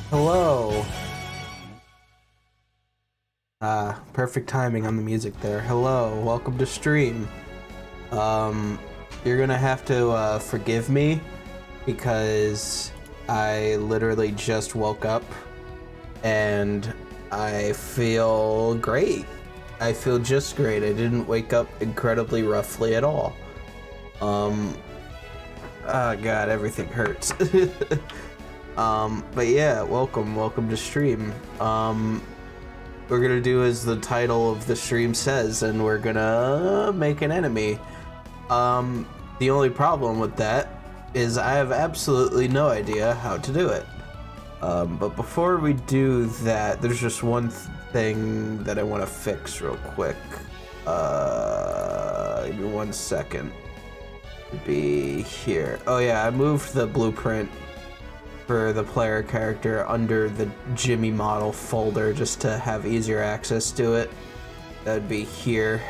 Hello. Perfect timing on the music there. Hello, welcome to stream. Um, you're gonna have to forgive me because I literally just woke up and I feel great. I feel just great. I didn't wake up incredibly roughly at all. Oh god, everything hurts. But yeah, welcome to stream. We're gonna do as the title of the stream says, and we're gonna make an enemy. The only problem with that is I have absolutely no idea how to do it. But before we do that, there's just one thing that I want to fix real quick. Give me 1 second. Be here. Oh yeah, I moved the blueprint for the player character under the Jimmy model folder just to have easier access to it. That'd be here.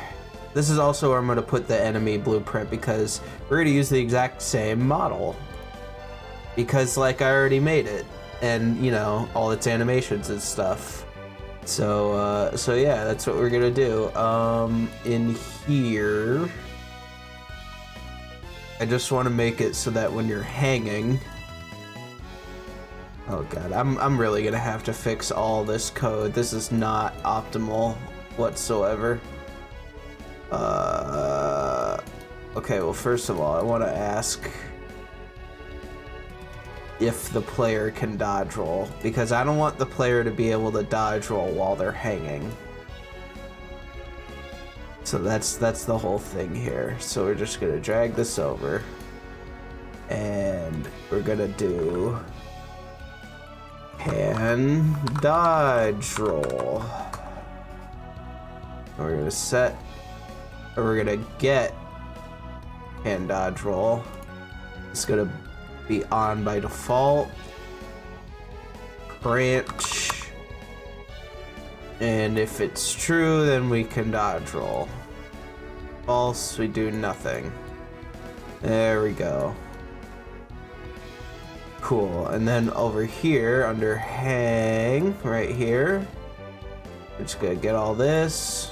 This is also where I'm going to put the enemy blueprint because we're going to use the exact same model. Because like I already made it, and you know, all its animations and stuff. So yeah, that's what we're gonna do. In here, I just want to make it so that when you're hanging, oh god, I'm really gonna have to fix all this code. This is not optimal whatsoever. Okay, well first of all, I want to ask if the player can dodge roll, because I don't want the player to be able to dodge roll while they're hanging. So that's the whole thing here. So we're just gonna drag this over and we're gonna do can dodge roll. We're gonna set, or we're gonna get can dodge roll. It's gonna be on by default. Branch. And if it's true, then we can dodge roll. False, we do nothing. There we go. Cool. And then over here, under hang, right here, we're just gonna get all this,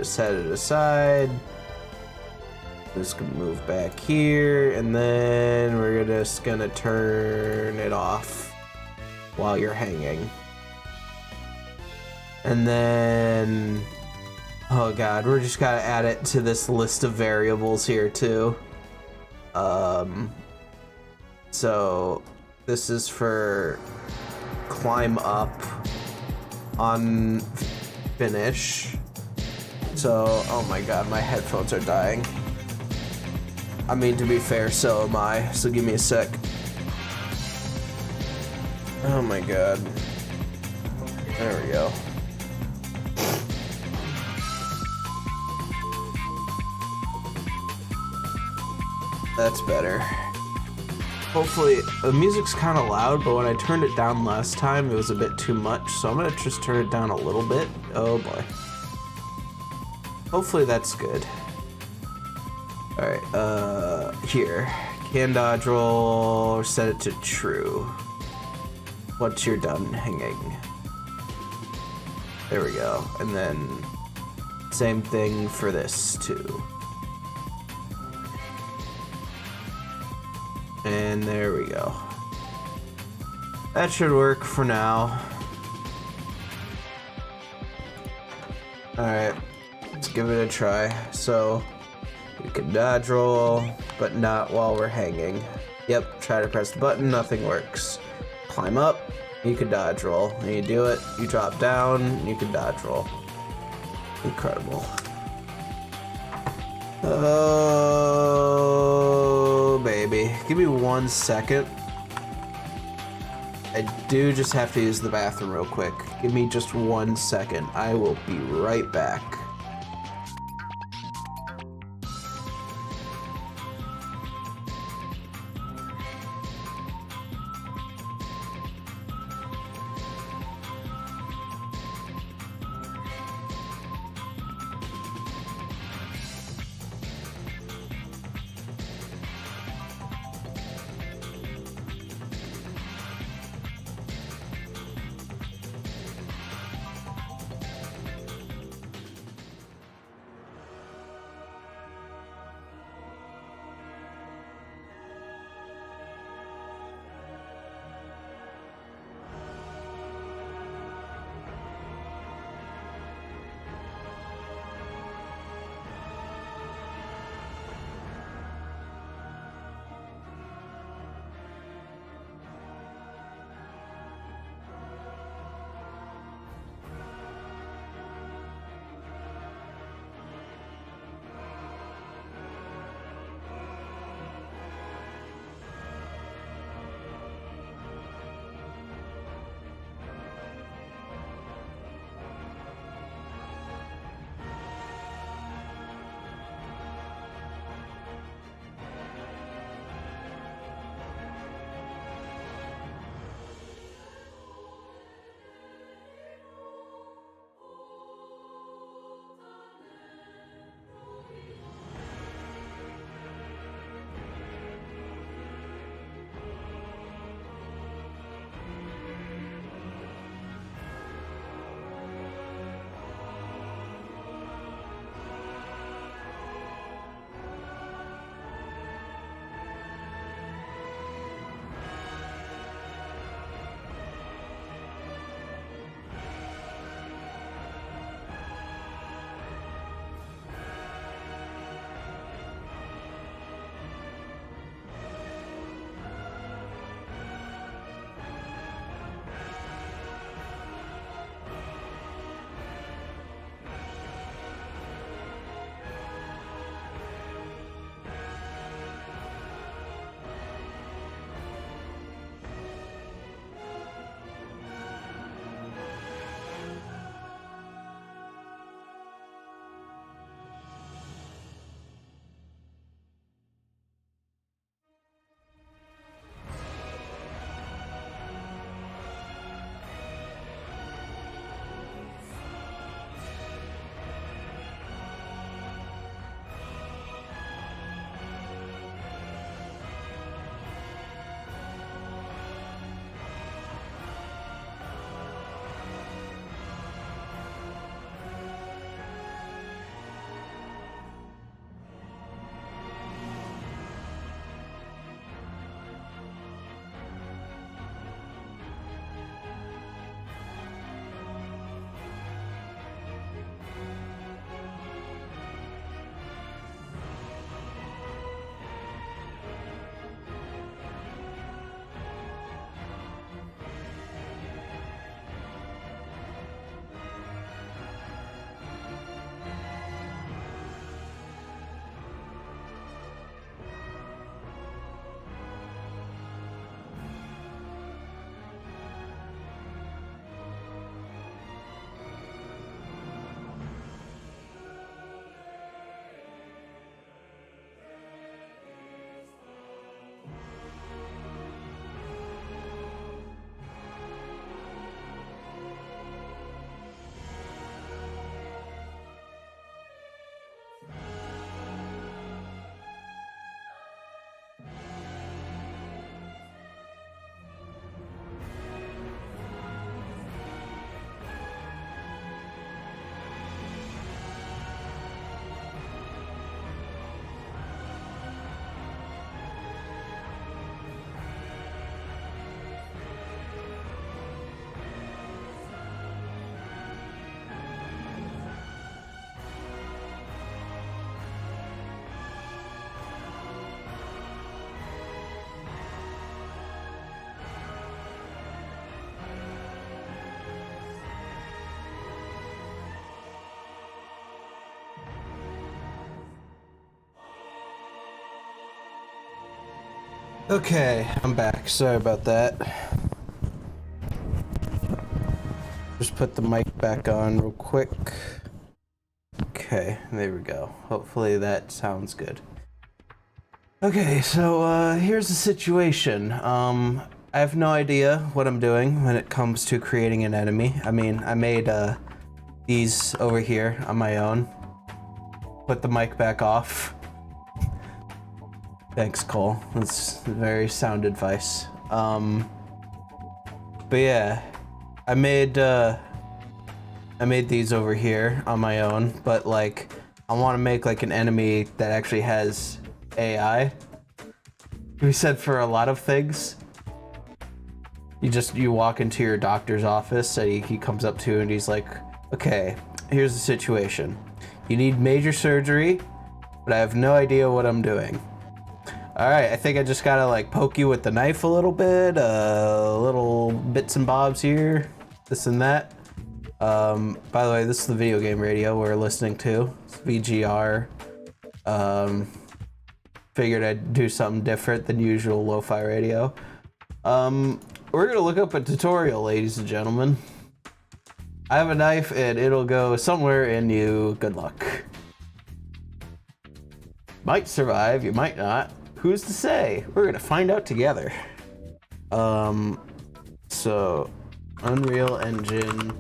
set it aside. Just gonna move back here, and then we're just gonna turn it off while you're hanging. And then, oh god, we're just gotta add it to this list of variables here too. So this is for climb up on finish. So, oh my god, my headphones are dying. I mean, to be fair, so am I. So give me a sec. Oh my god. There we go. That's better. Hopefully, the music's kind of loud, but when I turned it down last time, it was a bit too much, so I'm gonna just turn it down a little bit. Oh boy. Hopefully that's good. Alright, here. Can dodge roll, set it to true. Once you're done hanging. There we go. And then, same thing for this too. And there we go. That should work for now. Alright, let's give it a try. So, you can dodge roll, but not while we're hanging. Yep, try to press the button, nothing works. Climb up, you can dodge roll. And you do it, you drop down, you can dodge roll. Incredible. Oh, baby. Give me 1 second. I do just have to use the bathroom real quick. Give me just 1 second. I will be right back. Okay, I'm back. Sorry about that. Just put the mic back on real quick. Okay, there we go. Hopefully that sounds good. Okay, so here's the situation. I have no idea what I'm doing when it comes to creating an enemy. I mean, I made these over here on my own. Put the mic back off. Thanks, Cole. That's very sound advice. But yeah, I made these over here on my own, but like, I want to make like an enemy that actually has AI. We said for a lot of things. You walk into your doctor's office and he comes up to you and he's like, okay, here's the situation. You need major surgery, but I have no idea what I'm doing. All right, I think I just gotta like poke you with the knife a little bit, little bits and bobs here, this and that. By the way, this is the video game radio we're listening to. It's VGR. Figured I'd do something different than usual lo-fi radio. We're gonna look up a tutorial, ladies and gentlemen. I have a knife and it'll go somewhere in you. Good luck. Might survive, you might not. Who's to say? We're gonna find out together. So Unreal Engine,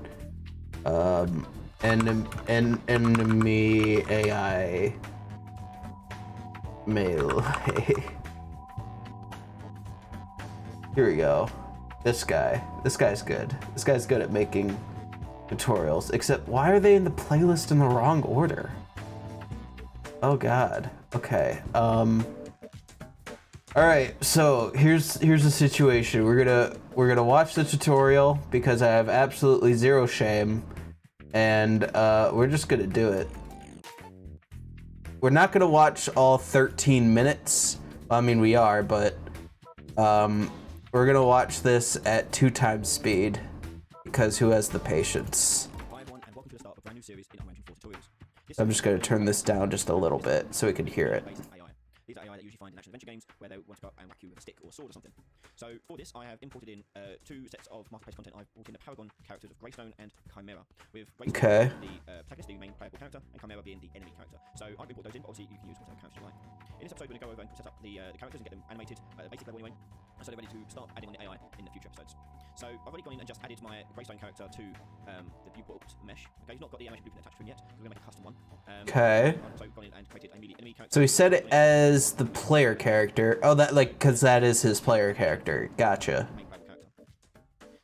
enemy AI melee. Here we go. This guy's good. This guy's good at making tutorials, except why are they in the playlist in the wrong order? Oh God. Okay. All right, so here's the situation. We're gonna watch the tutorial because I have absolutely zero shame, and we're just gonna do it. We're not gonna watch all 13 minutes. I mean, we are, but we're gonna watch this at 2 times speed because who has the patience? I'm just gonna turn this down just a little bit so we can hear it. These are AI that you usually find in action-adventure games where they want to go and whack you with a stick or a sword or something. So for this, I have imported in 2 sets of marketplace content. I've brought in the Paragon characters of Greystone and Chimera, with Greystone being the protagonist, the main playable character, and Chimera being the enemy character. So I've imported those in, but obviously you can use whatever character you like. In this episode, we're going to go over and set up the characters and get them animated at a basic level anyway, so they're ready to start adding on the AI in the future episodes. So I've already gone in and just added my Greystone character to the viewport mesh. Okay, he's not got the animation blueprint attached to him yet. We're going to make a custom one. Okay. So I've gone in and created a enemy character. So he set it as the player character. Oh, that like because that is his player character. Gotcha.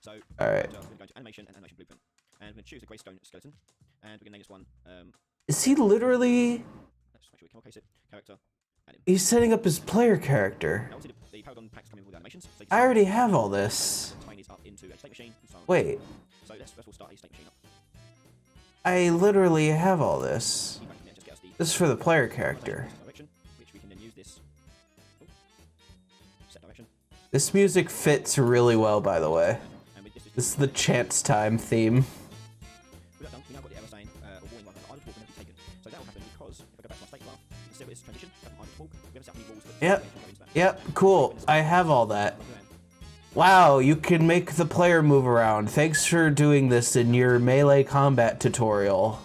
So all right. We're going to go to animation and animation blueprint, and we're going to choose the Greystone skeleton, and we're going to name this one. Is he literally? Let's make sure we can case it. Character. He's setting up his player character. The Paragon packs come in with animations. So I already have all this. Up into a state machine and so on. Wait. So let's first of all start a state machine up. I literally have all this. This is for the player character. Direction, which we can then use this. Set direction. This music fits really well, by the way. This is the chance time theme. With that done, we now got the error saying a warning marker that either walk will never be taken. So that will happen because if I go back to my state graph, you can see this transition from either walk. We haven't set up any rules. Yep, cool. I have all that. Wow, you can make the player move around. Thanks for doing this in your melee combat tutorial.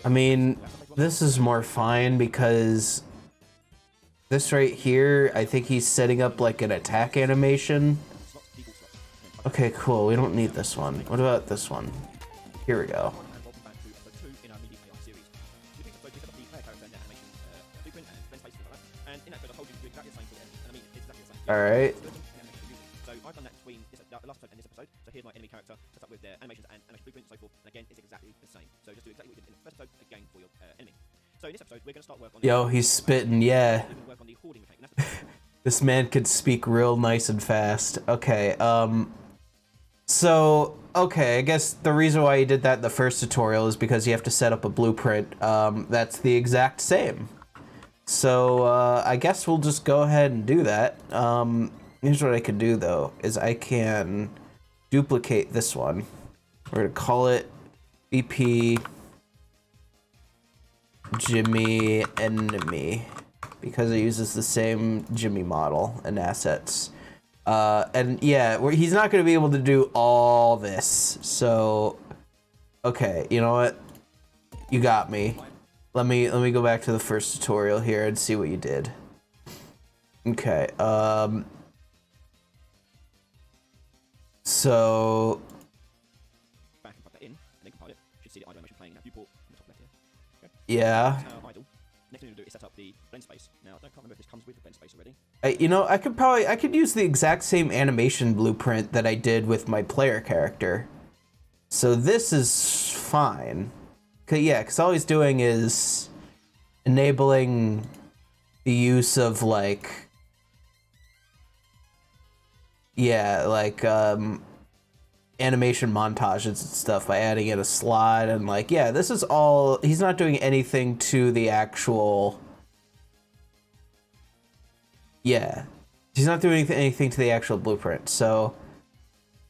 I mean, this is more fine because this right here, I think he's setting up like an attack animation. Okay, cool. We don't need this one. What about this one? Here we go. All right. I've done that between the last episode and this episode. So here's my enemy character set up with their animations and animation blueprint and so forth. And again, it's exactly the same. So just do exactly what you did in the first episode again for your enemy. So in this episode, we're going to start work on. Yo, he's spitting, yeah. Work on the hoarding mechanic. This man could speak real nice and fast. Okay, so, okay, I guess the reason why he did that in the first tutorial is because you have to set up a blueprint. That's the exact same. So, I guess we'll just go ahead and do that. Here's what I can do, though, is I can duplicate this one. We're gonna call it BP Jimmy Enemy. because it uses the same Jimmy model and assets. And yeah, he's not going to be able to do all this. So, okay, you know what? You got me. Let me go back to the first tutorial here and see what you did. Okay. So. Back and plug that in, and then compile it. You should see the idle animation playing now. Viewport in the top left here. Okay. Yeah. Idle. Next thing to do is set up the blend space. Now, I can't remember if this comes with the blend space already. You know, I could use the exact same animation blueprint that I did with my player character. So this is fine. Because all he's doing is enabling the use of like, animation montages and stuff by adding in a slide and like, yeah, this is all, he's not doing anything to the actual, he's not doing anything to the actual blueprint. So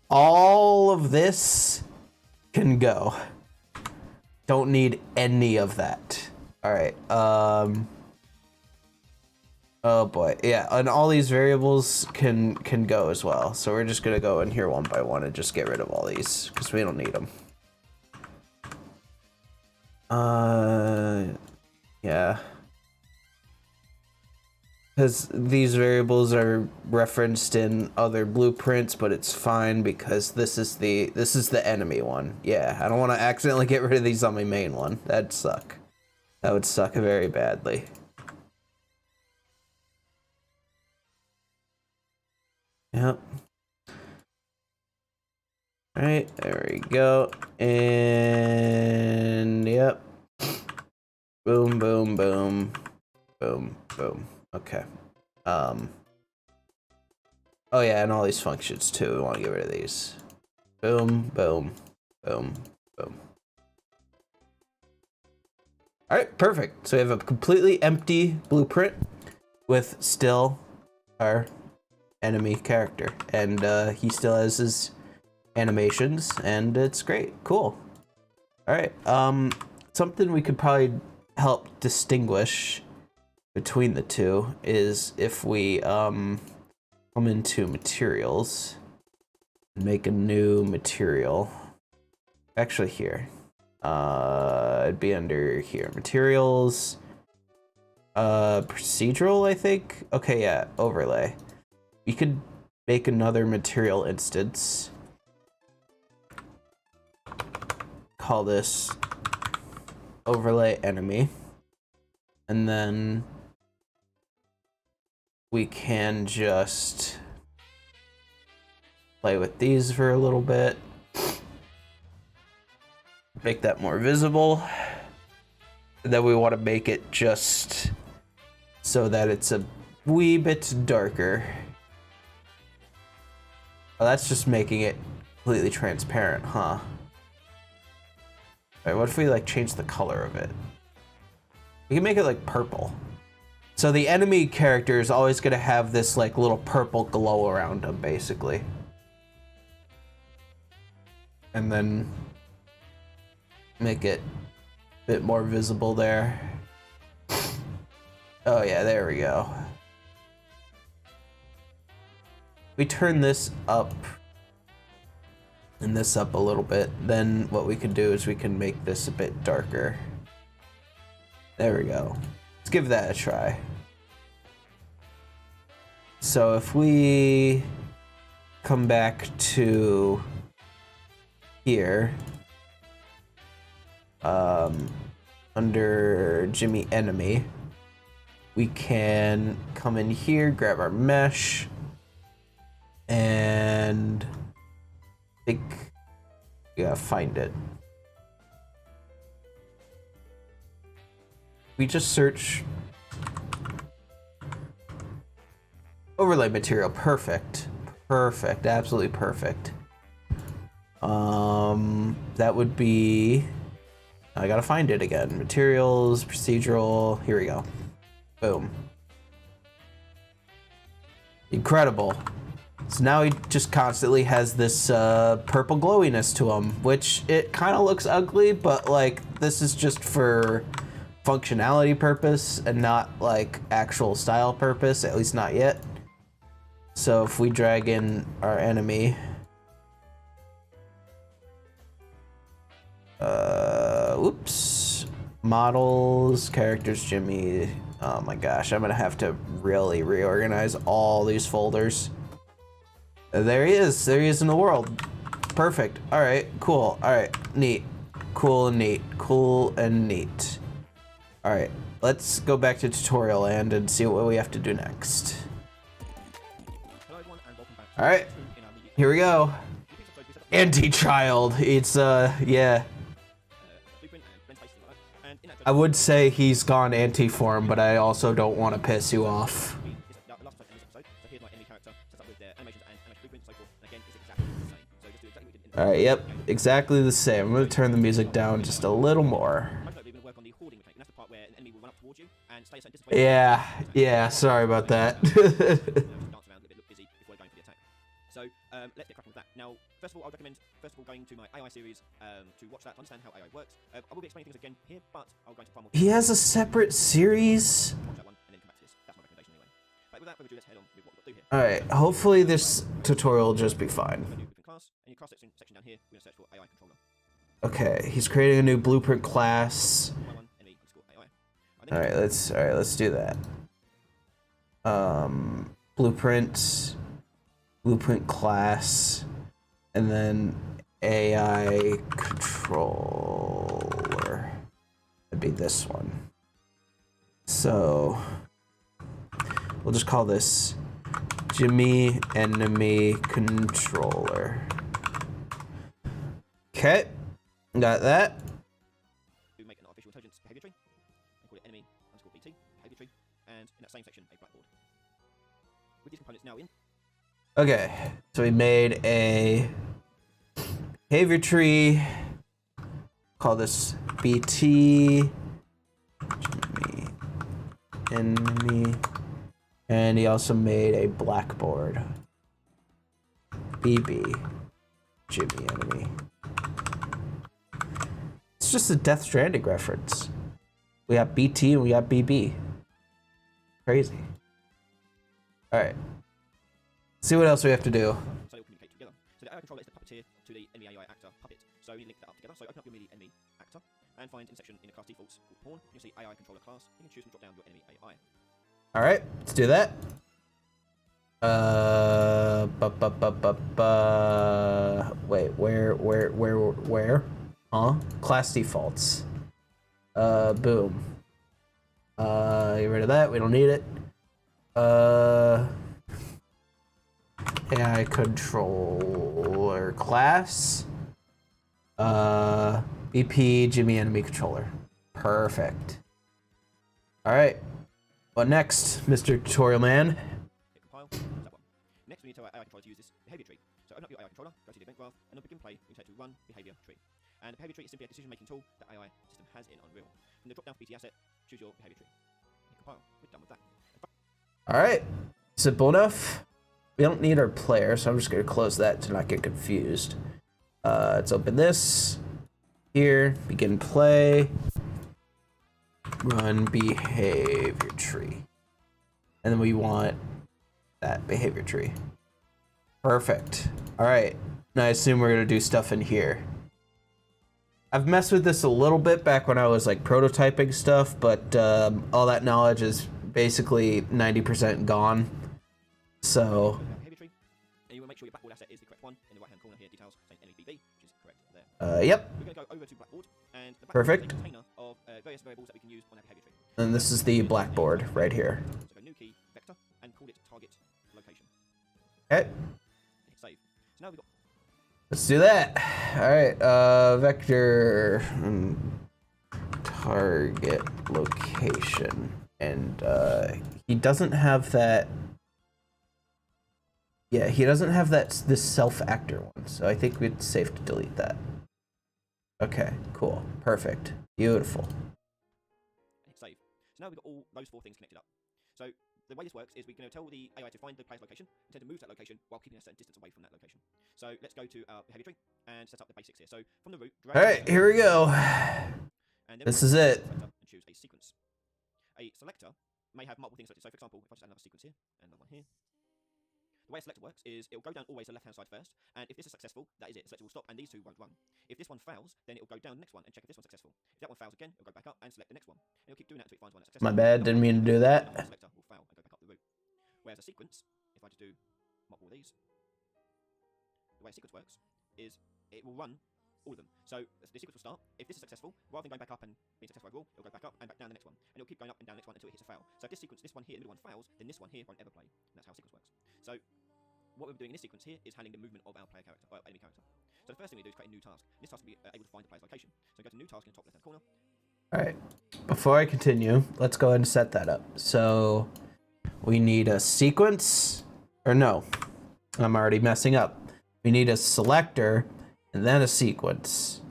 all of this can go. Don't need any of that. All right. Oh boy. Yeah, and all these variables can go as well. So we're just gonna go in here one by one and just get rid of all these because we don't need them. Yeah. Because these variables are referenced in other blueprints, but it's fine because this is the enemy one. Yeah, I don't want to accidentally get rid of these on my main one. That'd suck. That would suck very badly. Yep. Alright, there we go. And yep. Boom, boom, boom. Boom, boom. Okay. Oh yeah, and all these functions too. We want to get rid of these. Boom, boom, boom, boom. All right, perfect. So we have a completely empty blueprint with still our enemy character, and he still has his animations, and it's great. Cool. All right. Something we could probably help distinguish between the two is if we come into materials and make a new material. Actually here. It'd be under here. Materials. Procedural, I think. Okay, yeah, overlay. We could make another material instance. Call this overlay enemy. And then we can just play with these for a little bit. Make that more visible. And then we want to make it just so that it's a wee bit darker. Oh, that's just making it completely transparent, huh? Alright, what if we like change the color of it? We can make it like purple. So the enemy character is always gonna have this like little purple glow around him, basically. And then make it a bit more visible there. Oh yeah, there we go. We turn this up and this up a little bit, then what we can do is we can make this a bit darker. There we go. Let's give that a try. So if we come back to here, under Jimmy Enemy, we can come in here, grab our mesh, and I think we gotta find it. We just search overlay material. Perfect. Perfect. Absolutely perfect. That would be, I gotta find it again. Materials, procedural, here we go. Boom. Incredible. So now he just constantly has this purple glowiness to him, which it kind of looks ugly, but like this is just for functionality purpose and not like actual style purpose, at least not yet. So if we drag in our enemy, whoops, models, characters, Jimmy. Oh my gosh, I'm gonna have to really reorganize all these folders. There he is in the world. Perfect. All right, cool. All right, neat. Cool and neat. Cool and neat. All right, let's go back to tutorial land and see what we have to do next. All right, here we go. Anti-child. It's yeah. I would say he's gone anti-form, but I also don't want to piss you off. All right, yep, exactly the same. I'm gonna turn the music down just a little more. Yeah, sorry about that. So let's get cracking with that. Now, first of all, I would recommend going to my AI series to watch that, to understand how AI works. I will be explaining things again here, but I'll go into far more. He has a separate series? Watch that one and then come back to this. That's my recommendation anyway. But with that, let's head on with what we've got to do here. Alright, hopefully this tutorial will just be fine. Class, and your class section down here, we're going to search for AI controller. Okay, he's creating a new blueprint class. Alright, let's do that. Blueprint class, and then AI controller. It'd be this one. So we'll just call this Jimmy Enemy Controller. Okay, got that. We make an artificial intelligence behavior tree and call it enemy_BT behavior tree, and in that same section a blackboard. With these components now in. Okay, so we made a behavior tree. Call this BT Jimmy Enemy, and he also made a blackboard. BB Jimmy Enemy. It's just a Death Stranding reference. We got BT and we got BB. Crazy. All right. See what else we have to do. So they'll communicate together. So the AI controller is the puppeteer to the enemy AI actor puppet. So we link that up together. So open up your MIDI enemy actor and find in the section in the class defaults called pawn. You'll see AI controller class. You can choose from drop down your enemy AI. All right, let's do that. Wait, where? Huh? Class defaults. Boom. Get rid of that. We don't need it. AI controller class. BP Jimmy Enemy Controller. Perfect. All right. What next, Mr. Tutorial Man? Hit compile. That one. Next, we need to tell our AI controller to use this behavior tree. So open up your AI controller, go to the event graph, and on begin play, we set to run behavior tree. And the behavior tree is simply a decision-making tool that AI system has in Unreal. From the drop-down BT asset, choose your behavior tree. Hit compile. We're done with that. All right. Simple enough. We don't need our player, so I'm just going to close that to not get confused. Let's open this. Here, begin play. Run behavior tree. And then we want that behavior tree. Perfect. All right. Now I assume we're going to do stuff in here. I've messed with this a little bit back when I was like prototyping stuff, but all that knowledge is basically 90% gone. So Behavior tree, and you will make sure your blackboard asset is the correct one. In the right-hand corner here, details saying NEBB, which is correct there. Yep. We're going to go over to blackboard, and the blackboard Perfect. is a container of various variables that we can use on our behavior tree. And this is the blackboard right here. So go new key vector and call it target location. Okay. Hit save. So now we've got. Let's do that. All right. Vector target location, and he doesn't have that. Yeah, he doesn't have this self-actor one, so I think it's safe to delete that. Okay, cool, perfect, beautiful. Hit save. So now we've got all those four things connected up. So the way this works is we're going to tell the AI to find the player's location, intend to move to that location while keeping a certain distance away from that location. So let's go to our behavior tree and set up the basics here. So from the root, drag. All right, here we go. And then This is it. And choose a sequence. selector may have multiple things selected. So for example, if I just add another sequence here, and another one here, the way a selector works is it will go down always the left-hand side first, and if this is successful, that is it. The selector will stop, and these two won't run. If this one fails, then it will go down the next one and check if this one's successful. If that one fails again, it will go back up and select the next one. And it'll keep doing that until it finds one that's successful. My bad, didn't mean to do that. The selector will fail and go back up the route. Whereas a sequence, if I just do multiple of these, the way a sequence works is it will run all of them. So the sequence will start. If this is successful, rather than going back up and being successful overall, it'll go back up and back down the next one. And it'll keep going up and down the next one until it hits a fail. So if this sequence, this one here, the middle one fails, then this one here won't ever play. And that's how a sequence works. So what we're doing in this sequence here is handling the movement of our player character, or enemy character. So the first thing we do is create a new task. This task will be able to find the player's location. So go to new task in the top left-hand corner. Alright, before I continue, let's go ahead and set that up. So we need a sequence, or no, I'm already messing up. We need a selector and then a sequence.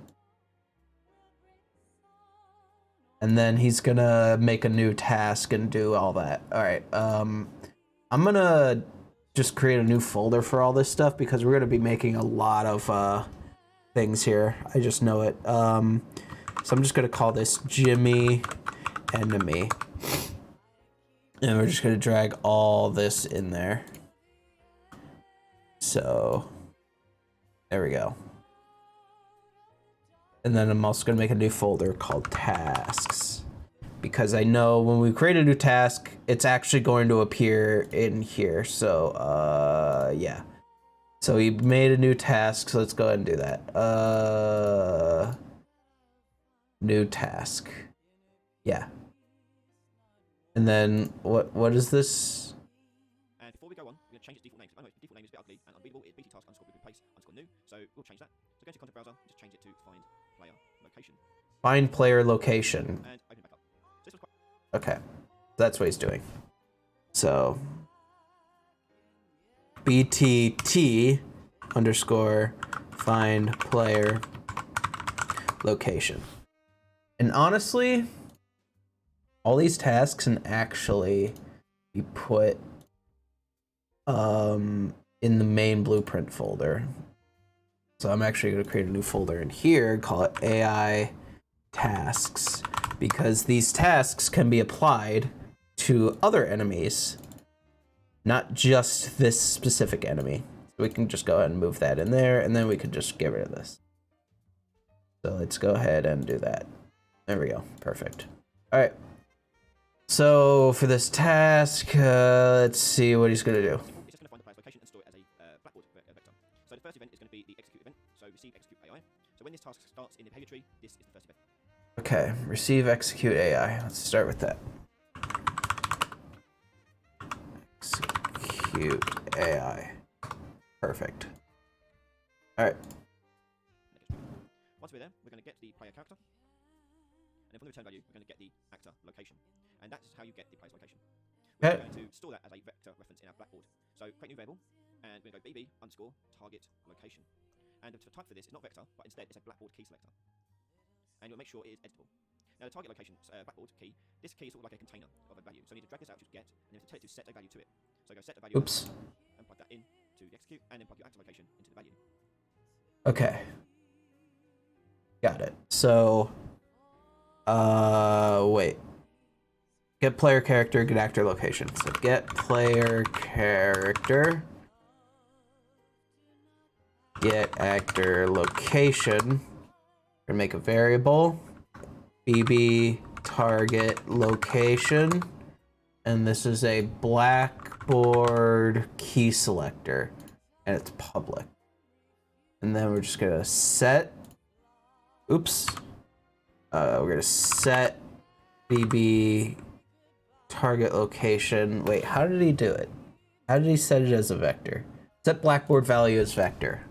And then he's gonna make a new task and do all that. Alright, I'm gonna just create a new folder for all this stuff because we're gonna be making a lot of things here. I just know it. So I'm just gonna call this Jimmy Enemy. And we're just gonna drag all this in there. So there we go. And then I'm also gonna make a new folder called tasks, because I know when we create a new task, it's actually going to appear in here. So, yeah. So we made a new task, so let's go ahead and do that. New task. Yeah. And then what is this? And before we go on, we're gonna change its default name. I know its default name is a bit ugly and unreadable. It's BT task underscore replace underscore new. So we'll change that. So go to content browser, just change it to find player location. Find player location. And open it back up. So this was quite Okay, that's what he's doing. So BTT underscore find player location. And honestly, all these tasks can actually be put in the main blueprint folder. So I'm actually going to create a new folder in here, call it AI tasks, because these tasks can be applied to other enemies, not just this specific enemy. So we can just go ahead and move that in there, and then we can just get rid of this. So let's go ahead and do that. There we go. Perfect. All right. So for this task, let's see what he's going to do. It's just going to find the player's location and store it as a blackboard vector. So the first event is going to be the execute event. So receive execute AI. So when this task starts in the behavior tree, this is the first event. Okay, receive execute AI. Let's start with that. Execute AI. Perfect. All right. Once we're there, we're going to get the player character. And then from the return value, we're going to get the actor location. And that's how you get the player's location. We're Okay. going to store that as a vector reference in our blackboard. So create new variable, and we're going to go bb underscore target location. And the type for this is not vector, but instead it's a blackboard key selector. And you'll make sure it is editable. Now the target location blackboard key, this key is sort of like a container of a value. So you need to drag this out to get, and you have to tell it to set a value to it. So go set a value. Oops. And plug that in to the execute, and then plug your actor location into the value. Okay. Got it. So, wait. Get player character, get actor location. So get player character, get actor location. We're gonna make a variable, bb target location, and this is a blackboard key selector, and it's public. And then we're just gonna set. Oops. We're gonna set bb target location. Wait, how did he do it? How did he set it as a vector? Set blackboard value as vector.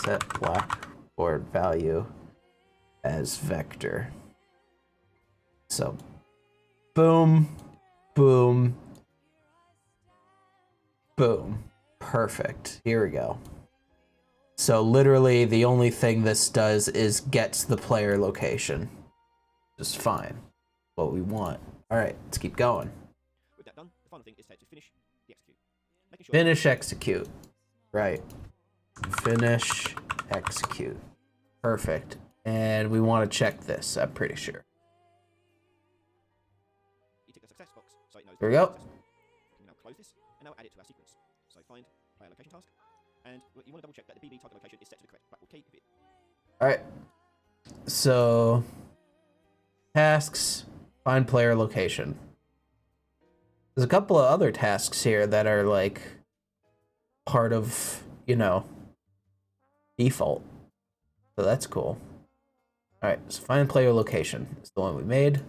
Set blackboard value as vector. So, boom, boom, boom. Perfect. Here we go. So literally the only thing this does is gets the player location. Just fine. What we want. All right, let's keep going. With that done, the final thing is to finish the execute. Making sure Finish execute. Right. Finish execute. Perfect. And we want to check this, I'm pretty sure. you tick the success box so it knows There we go. We can now close this, and now add it to our sequence. So find player location task, and you want to double check that the BB target location is set to the correct blackboard key. All right. So tasks, find player location. There's a couple of other tasks here that are like part of, you know, default. So that's cool. All right, so find player location. It's the one we made.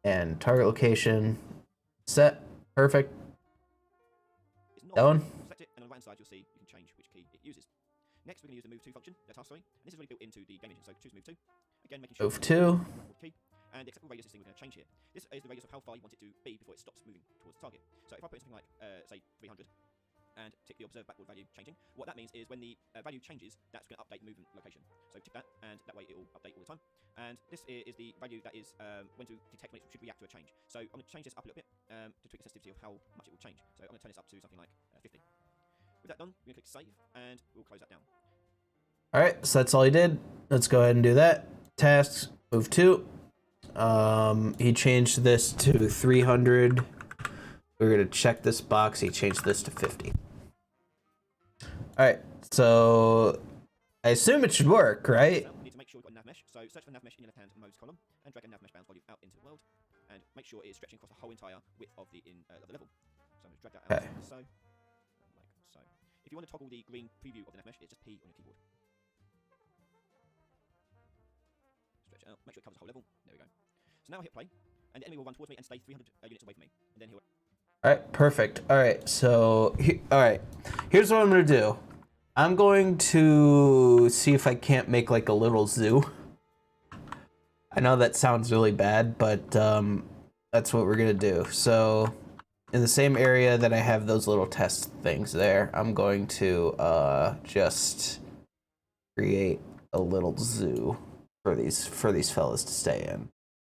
And target location set. Perfect. That one? Select it, and on the right hand side you'll see you can change which key it uses. Next we're going to use the move to function, the task, sorry, and this is already built into the game engine, so choose move to. Again, making sure Move to. key, and the acceptable radius is the thing we're going to change here. This is the radius of how far you want it to be before it stops moving towards the target. So if I put in something like, say, 300, and tick the observe backward value changing, what that means is when the value changes, that's going to update the movement location. So tick that, and that way it will update all the time. And this is the value that is when to detect when it should react to a change. So I'm going to change this up a little bit to tweak the sensitivity of how much it will change. So I'm going to turn this up to something like 50. With that done, we're going to click save, and we'll close that down. All right, so that's all he did. Let's go ahead and do that. Tasks, move to. He changed this to 300. We're going to check this box. He changed this to 50. All right, so I assume it should work, right? So we need to make sure we've got a nav mesh. So search for nav mesh in the left-hand modes column, and drag a nav mesh bounds volume out into the world, and make sure it is stretching across the whole entire width of the level. So I'm going to drag that out like so. If you want to toggle the green preview of the nav mesh, it's just P on your keyboard. Stretch it out, make sure it covers the whole level. There we go. So now I hit play, and the enemy will run towards me and stay 300 units away from me, and then he'll. All right, perfect. All right, so all right, here's what I'm gonna do. I'm going to see if I can't make like a little zoo. I know that sounds really bad, but that's what we're gonna do. So in the same area that I have those little test things there, I'm going to just create a little zoo for these fellas to stay in.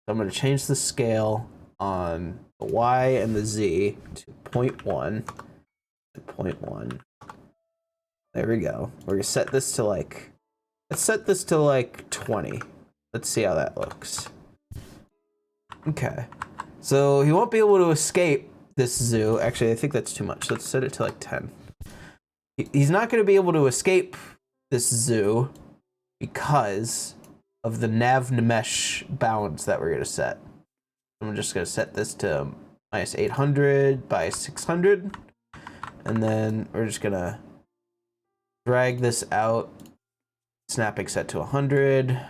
So I'm gonna change the scale on the Y and the Z to 0.1 and 0.1. There we go. We're gonna set this to like, let's set this to like 20. Let's see how that looks. Okay. So he won't be able to escape this zoo. Actually, I think that's too much. Let's set it to like 10. He's not gonna be able to escape this zoo because of the nav mesh bounds that we're gonna set. I'm just gonna set this to minus 800 by 600. And then we're just gonna drag this out, snapping set to 100.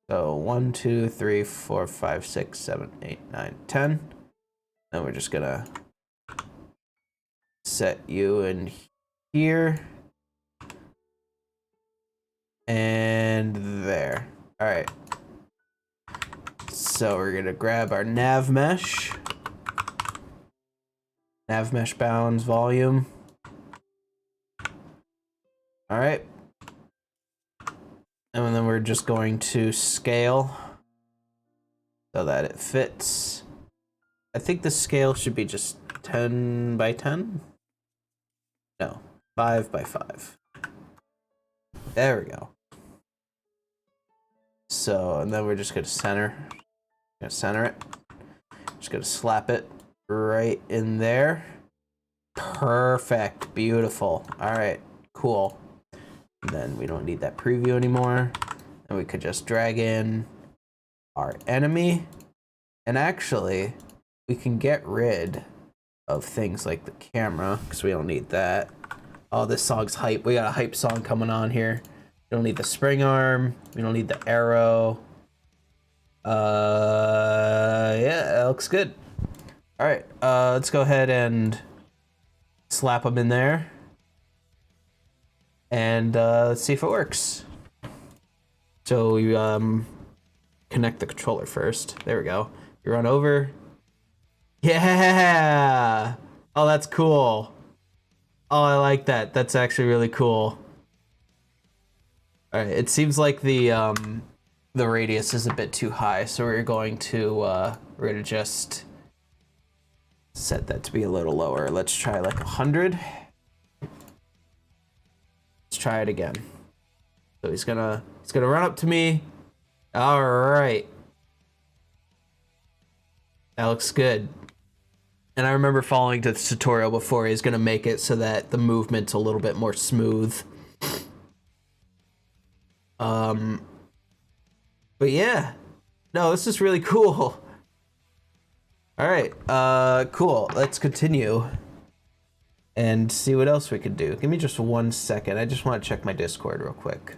So 1, 2, 3, 4, 5, 6, 7, 8, 9, 10. Then we're just gonna set you in here. And there. All right. So we're gonna grab our nav mesh bounds volume. All right. And then we're just going to scale so that it fits. I think the scale should be just 10 by 10. No, 5 by 5. There we go. So, and then we're just gonna center it. Just gonna slap it right in there. Perfect, beautiful. All right, cool. And then we don't need that preview anymore. And we could just drag in our enemy. And actually, we can get rid of things like the camera, because we don't need that. Oh, this song's hype. We got a hype song coming on here. We don't need the spring arm. We don't need the arrow. Yeah, that looks good. All right, let's go ahead and slap them in there. And let's see if it works. So we connect the controller first. There we go. You run over. Yeah! Oh, that's cool. Oh, I like that. That's actually really cool. All right, it seems like the radius is a bit too high, so we're going to just set that to be a little lower. Let's try like 100. Let's try it again. So he's gonna run up to me. All right. That looks good. And I remember following the tutorial before. He's gonna make it so that the movement's a little bit more smooth. But yeah, no, this is really cool. All right, cool. Let's continue and see what else we can do. Give me just 1 second. I just want to check my Discord real quick.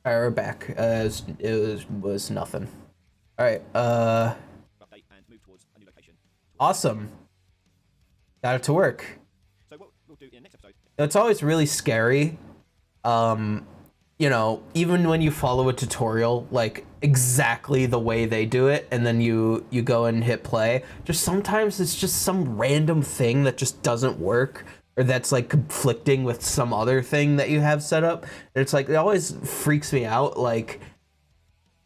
All right, we're back. It was nothing. All right, Update and move towards a new location. awesome. Got it to work. So what we'll do in the next episode. It's always really scary. You know, even when you follow a tutorial, like exactly the way they do it, and then you go and hit play, just sometimes it's just some random thing that just doesn't work, or that's like conflicting with some other thing that you have set up. And it's like, it always freaks me out, like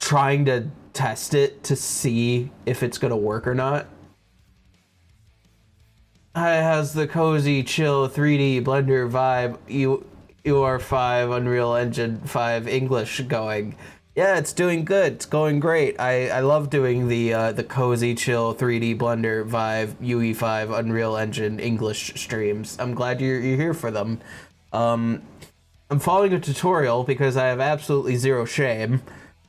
trying to test it to see if it's gonna work or not. It has the cozy, chill 3D Blender vibe. UE5 Unreal Engine 5 English going. Yeah, it's doing good. It's going great. I love doing the cozy, chill 3D Blender vibe UE5 Unreal Engine English streams. I'm glad you're here for them. I'm following a tutorial because I have absolutely zero shame,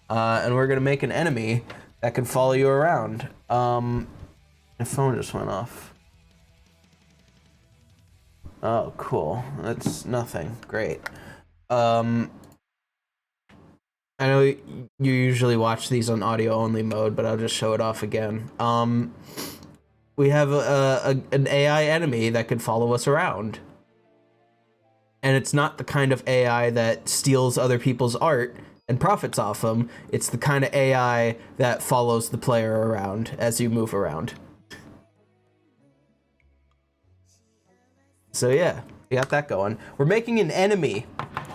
and we're gonna make an enemy that can follow you around. My phone just went off. Oh, cool. That's nothing. Great. I know you usually watch these on audio only mode, but I'll just show it off again. We have an AI enemy that can follow us around. And it's not the kind of AI that steals other people's art and profits off them. It's the kind of AI that follows the player around as you move around. So yeah, we got that going. We're making an enemy.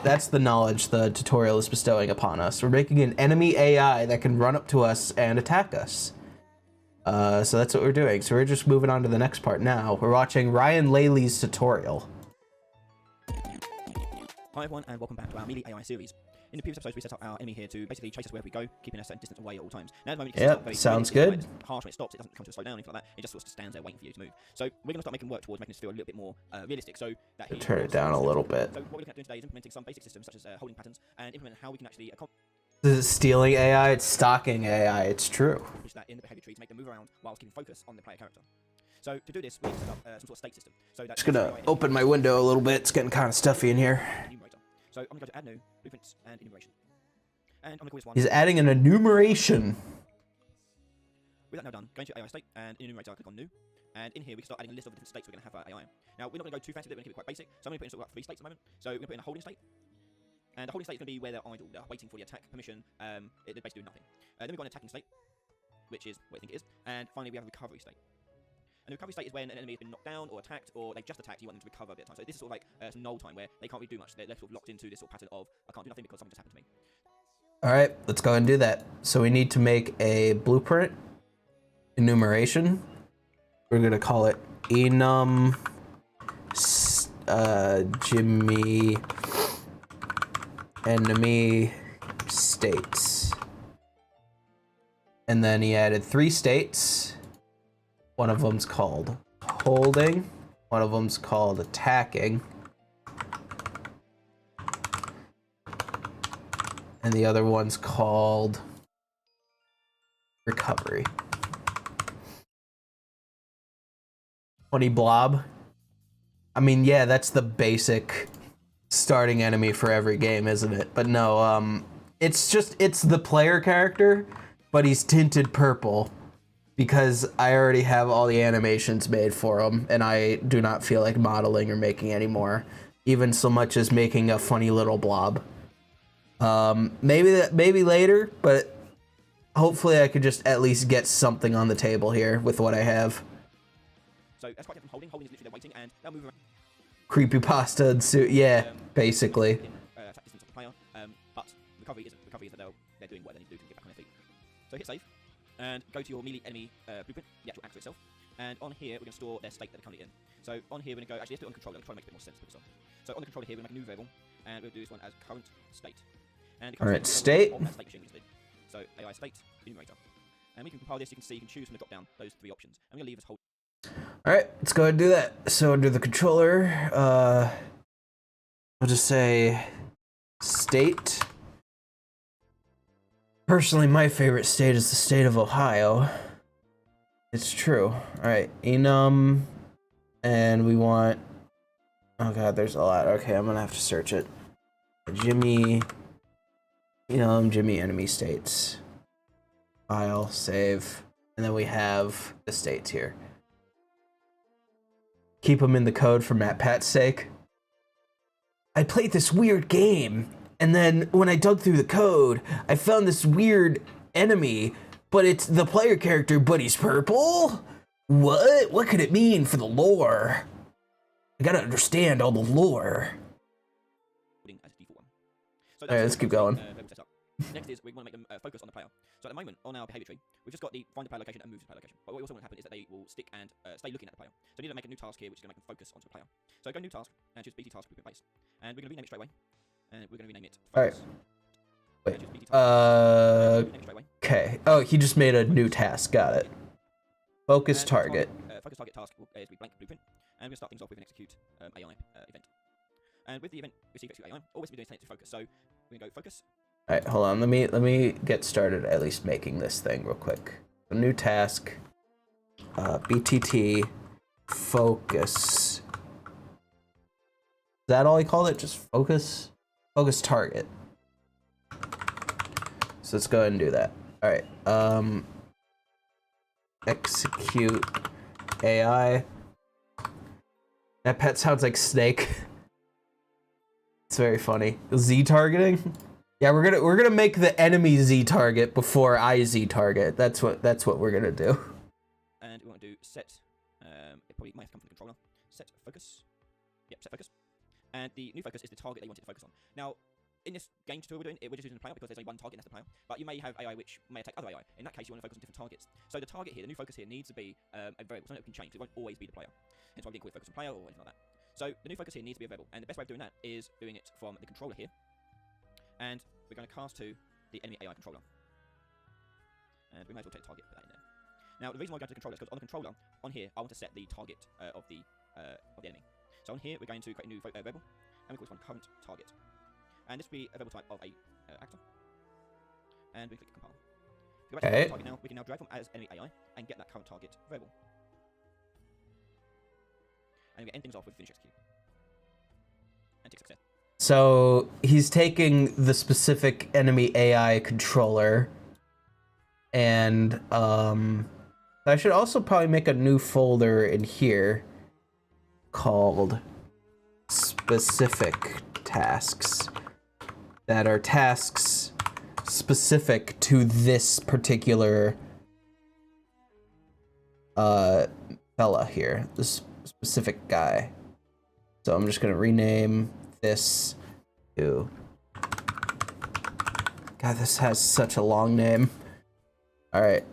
That's the knowledge the tutorial is bestowing upon us. We're making an enemy AI that can run up to us and attack us. So that's what we're doing. So we're just moving on to the next part now. We're watching Ryan Laley's tutorial. Hi everyone, and welcome back to our Melee AI series. In the previous episodes, we set up our enemy here to basically chase us wherever we go, keeping a certain distance away at all times. Now, at the moment, you can Yep, sounds good. It's harsh when it stops. It doesn't come to a slow down or anything like that. It just sort of stands there waiting for you to move. So we're going to start making work towards making this feel a little bit more realistic. So that Turn it down a little bit. So what we're looking at doing today is implementing some basic systems such as holding patterns and implement how we can actually accomplish This is stealing AI. It's stalking AI. It's true. that in the behavior tree to make them move around whilst keeping focus on the player character. So to do this, we need to set up some sort of state system. So that Just gonna open my window a little bit. It's getting kind of stuffy in here. So I'm going to go to add new, blueprints, and enumeration. And I'm going to call this one. He's adding an enumeration. With that now done, go into your AI state, and in enumerator, click on new. And in here, we can start adding a list of the different states we're going to have for our AI. Now, we're not going to go too fancy with it, we're going to keep it quite basic. So I'm going to put in sort of like 3 states at the moment. So we're going to put in a holding state. And the holding state is going to be where they're idle, they're waiting for the attack permission. They're basically doing nothing. Then we've got an attacking state, which is what I think it is. And finally, we have a recovery state. And the recovery state is when an enemy has been knocked down or attacked, or they've just attacked, you want them to recover a bit of time. So this is sort of like some null time where they can't really do much. They're sort of locked into this sort of pattern of, I can't do nothing because something just happened to me. All right, let's go and do that. So we need to make a blueprint enumeration. We're gonna call it enum Jimmy enemy states. And then he added 3 states. One of them's called holding. One of them's called attacking. And the other one's called recovery. 20 blob. I mean, yeah, that's the basic starting enemy for every game, isn't it? But no, it's the player character, but he's tinted purple because I already have all the animations made for him, and I do not feel like modeling or making any more, even so much as making a funny little blob. Maybe later, but hopefully I could just at least get something on the table here with what I have. So that's quite different from holding. Holding is literally they're waiting and they'll move around. Creepypasta and suit, yeah, basically. Attack distance of the player, but recovery is that they're doing what they need to do to get back on their feet. So hit save, and go to your melee enemy blueprint, the actual actor itself, And on here, we're going to store their state that they're currently in. So on here, we're going to go, actually, let's put it on controller. Controller makes a bit more sense to put this on. So on the controller here, we're going to make a new variable, and we'll do this one as current state. And the current state of that state machine we just did. So AI state enumerator. And we can compile this. You can see you can choose from the drop down those 3 options. I'm going to leave this whole. All right, let's go ahead and do that. So under the controller, I'll just say state. Personally, my favorite state is the state of Ohio. It's true. All right, enum, and we want. Oh god, there's a lot. Okay, I'm gonna have to search it. Jimmy, Jimmy enemy states. File, save, and then we have the states here. Keep them in the code for MatPat's sake. I played this weird game, and then when I dug through the code, I found this weird enemy, but it's the player character, but he's purple? What? What could it mean for the lore? I gotta understand all the lore. So alright, let's keep going. Next is we want to make them focus on the player. So at the moment, on our behavior tree, we've just got the find the player location and move to the player location. But what we also want to happen is that they will stick and stay looking at the player. So we need to make a new task here, which is going to make them focus onto the player. So go new task and choose BT task group in place. And we're going to rename it straight away. And we're going to rename it focus. Alright. Wait. Okay. Oh, he just made a new task. Got it. Focus target. Focus target task is blank blueprint. And we're going to start things off with an execute AI event. And with the event receive execute AI, all we're doing is telling it to focus. So we're going to go focus. All right, hold on. Let me get started at least making this thing real quick. A new task. BTT focus. Is that all he called it? Just focus? Focus target. So let's go ahead and do that. All right. Execute AI. That pet sounds like Snake. It's very funny. Z targeting? Yeah, we're gonna make the enemy Z target before I Z target. That's what we're gonna do. And we want to do set. It probably might have come from the controller. Set focus. Yep, set focus. And the new focus is the target they wanted to focus on. Now, in this game tutorial we're doing, we're just using the player because there's only one target and that's the player. But you may have AI which may attack other AI. In that case, you want to focus on different targets. So the target here, the new focus here, needs to be a variable. Something that can change. It won't always be the player. Hence why we didn't call it focus on player or anything like that. So the new focus here needs to be a variable, and the best way of doing that is doing it from the controller here. And we're going to cast to the enemy AI controller. And we might as well take target, put that in there. Now, the reason why we're going to the controller is because on the controller, on here, I want to set the target of the enemy. So on here, we're going to create a new variable, and we call this one current target. And this will be a variable type of a actor. And we click compile. If we go back to the target now, we can now drag from as enemy AI and get that current target variable. And we end things off with finish execute. And tick success. So he's taking the specific enemy AI controller, and I should also probably make a new folder in here called specific tasks that are tasks specific to this particular fella here, this specific guy. So I'm just gonna rename this to, God, this has such a long name. All right,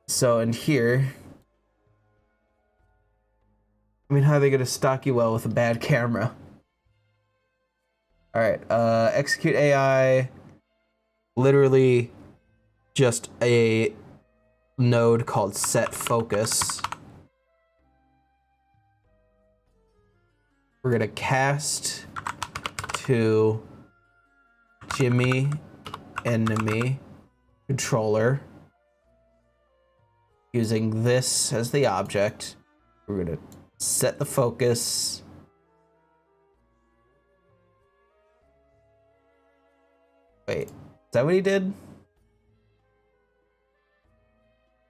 so in here, I mean, how are they gonna stock you well with a bad camera? All right, execute AI, literally just a node called set focus. We're gonna cast to Jimmy enemy controller using this as the object. We're gonna set the focus. Wait, is that what he did?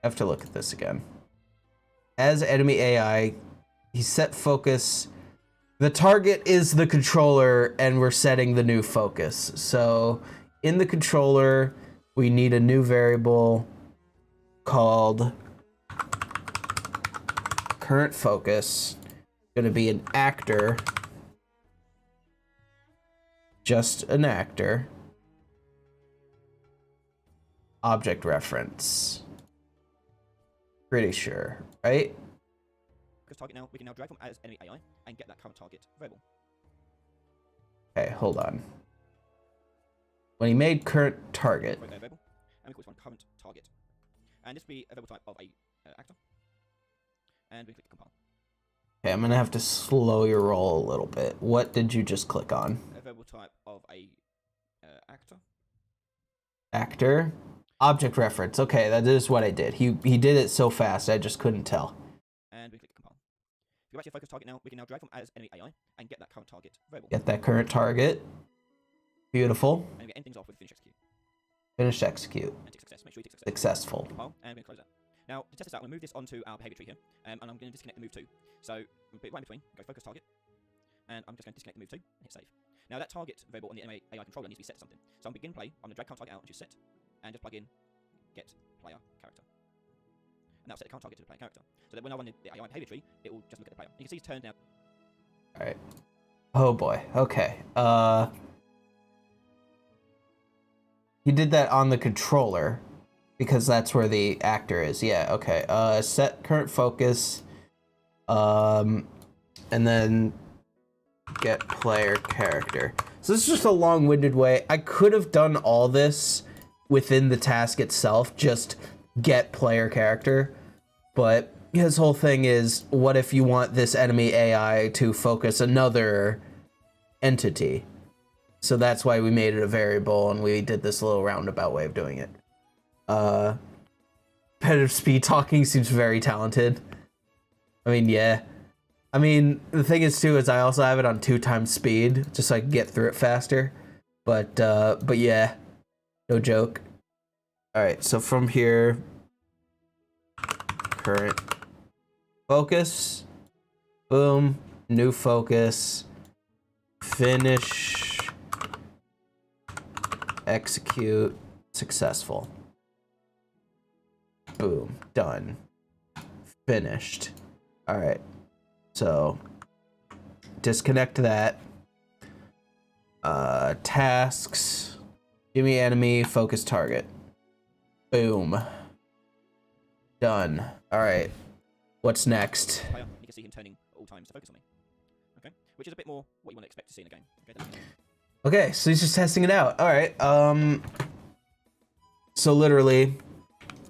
I have to look at this again. As enemy AI, he set focus. The target is the controller, and we're setting the new focus. So in the controller, we need a new variable called current focus. Going to be an actor, just an actor. Object reference. Pretty sure, right? focus target now, we can now drag from as enemy AI and get that current target variable. Okay, hold on. When he made current target. Variable, and we call this one current target. And this will be a variable type of a actor. And we click compile. Okay, I'm gonna have to slow your roll a little bit. What did you just click on? A variable type of a actor. Actor? Object reference. Okay, that is what I did. He did it so fast, I just couldn't tell. And we click compile. If you go back to your focus target now, we can now drag from as enemy AI and get that current target variable. Get that current target. Beautiful. And we end things off with finish execute. Finish execute. And tick success. Make sure you tick success. Successful. Compile, and we're going to close that. Now, to test this out, I'm going to move this onto our behavior tree here, and I'm going to disconnect the move to. So, put it right in between, go focus target, and I'm just going to disconnect the move to, and hit save. Now, that target variable on the AI controller needs to be set to something. So, on begin play, I'm going to drag current target out, which is set, and just plug in get player character. And that'll set the current target to the player character. So that when I run the AI behavior tree, it will just look at the player. You can see it's turned now. Alright. Oh boy. Okay. He did that on the controller. Because that's where the actor is. Yeah, okay. Set current focus. And then get player character. So this is just a long-winded way. I could have done all this within the task itself, just get player character. But his whole thing is, what if you want this enemy AI to focus another entity? So that's why we made it a variable, and we did this little roundabout way of doing it. Competitive speed talking seems very talented. I mean, yeah. I mean, the thing is too, is I also have it on 2x speed, just so I can get through it faster. But yeah, no joke. Alright, so from here, current focus, boom, new focus, finish, execute, successful. Boom, done, finished. All right, so disconnect that. Tasks, give me enemy, focus target. Boom, done. All right, what's next? Player, you can see him turning at all times to focus on me. Okay, which is a bit more what you want to expect to see in a game. Okay, so he's just testing it out. All right. So literally,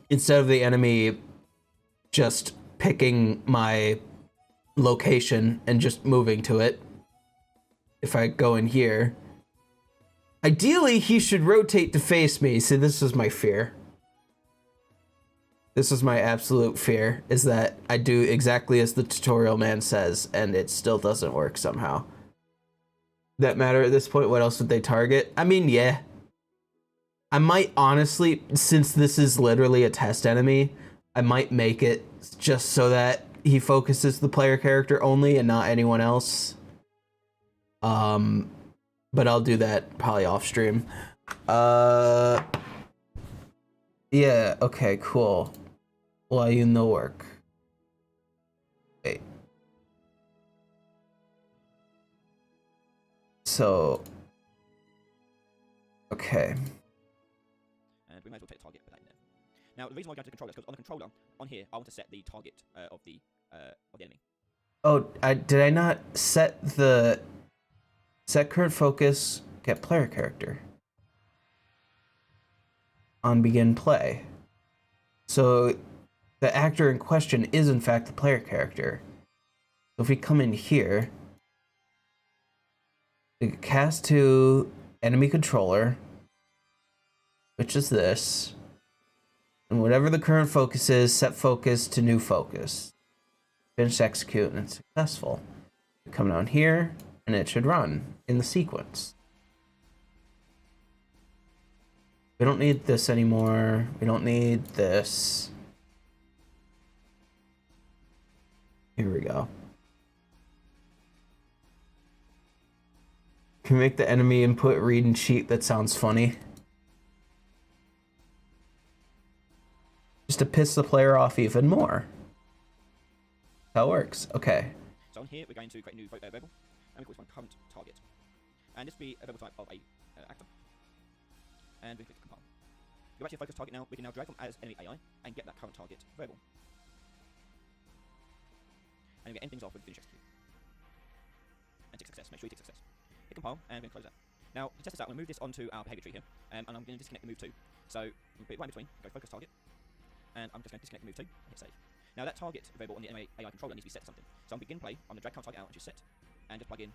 instead of the enemy just picking my location and just moving to it, if I go in here, ideally he should rotate to face me. See, this is my fear. This is my absolute fear, is that I do exactly as the tutorial man says, and it still doesn't work somehow. That matter at this point? What else would they target? I mean, yeah. I might honestly, since this is literally a test enemy, I might make it just so that he focuses the player character only and not anyone else. But I'll do that probably off stream. Yeah, okay, cool. Why you no work? Wait. So, okay. And we might as well take the target with that in there. Now, the reason why I go to the controller is because on the controller, on here, I want to set the target of the enemy. Oh, did I not set current focus, get player character on begin play? So the actor in question is in fact the player character. So if we come in here, we cast to enemy controller, which is this, and whatever the current focus is, set focus to new focus. Finish execute, and it's successful. We come down here, and it should run in the sequence. We don't need this anymore. We don't need this. Here we go. Can we make the enemy input read and cheat? That sounds funny. Just to piss the player off even more. That works. Okay. So on here, we're going to create a new variable, and we call this one current target. And this will be a variable type of a actor. And we click compile. Go back to your focus target now. We can now drag from as enemy AI and get that current target variable. And we're going to end things off with finish execute. And tick success. Make sure you tick success. Hit compile, and we're going to close that. Now, to test this out, I'm going to move this onto our behavior tree here, and I'm going to disconnect the move 2. So, I'm going to put it right in between, go focus target, and I'm just going to disconnect the move 2 and hit save. Now, that target variable on the AI controller needs to be set to something. So, on begin play, I'm going to drag current target out and just set, and just plug in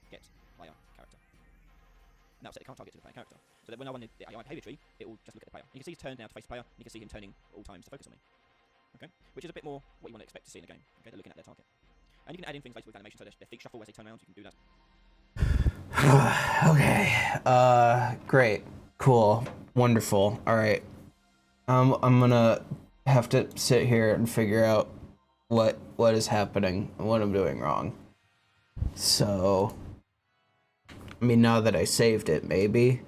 get player character. And that'll set the current target to the player character. So that when I run the AI behavior tree, it will just look at the player. And you can see he's turned now to face the player, and you can see him turning at all times to focus on me. Okay? Which is a bit more what you want to expect to see in a game. Okay? They're looking at their target. And you can add in things later with animation, so their feet shuffle as they turn around, you can do that. Okay. Great. Cool. Wonderful. Alright. I'm gonna have to sit here and figure out what is happening and what I'm doing wrong. So, I mean, now that I saved it, maybe?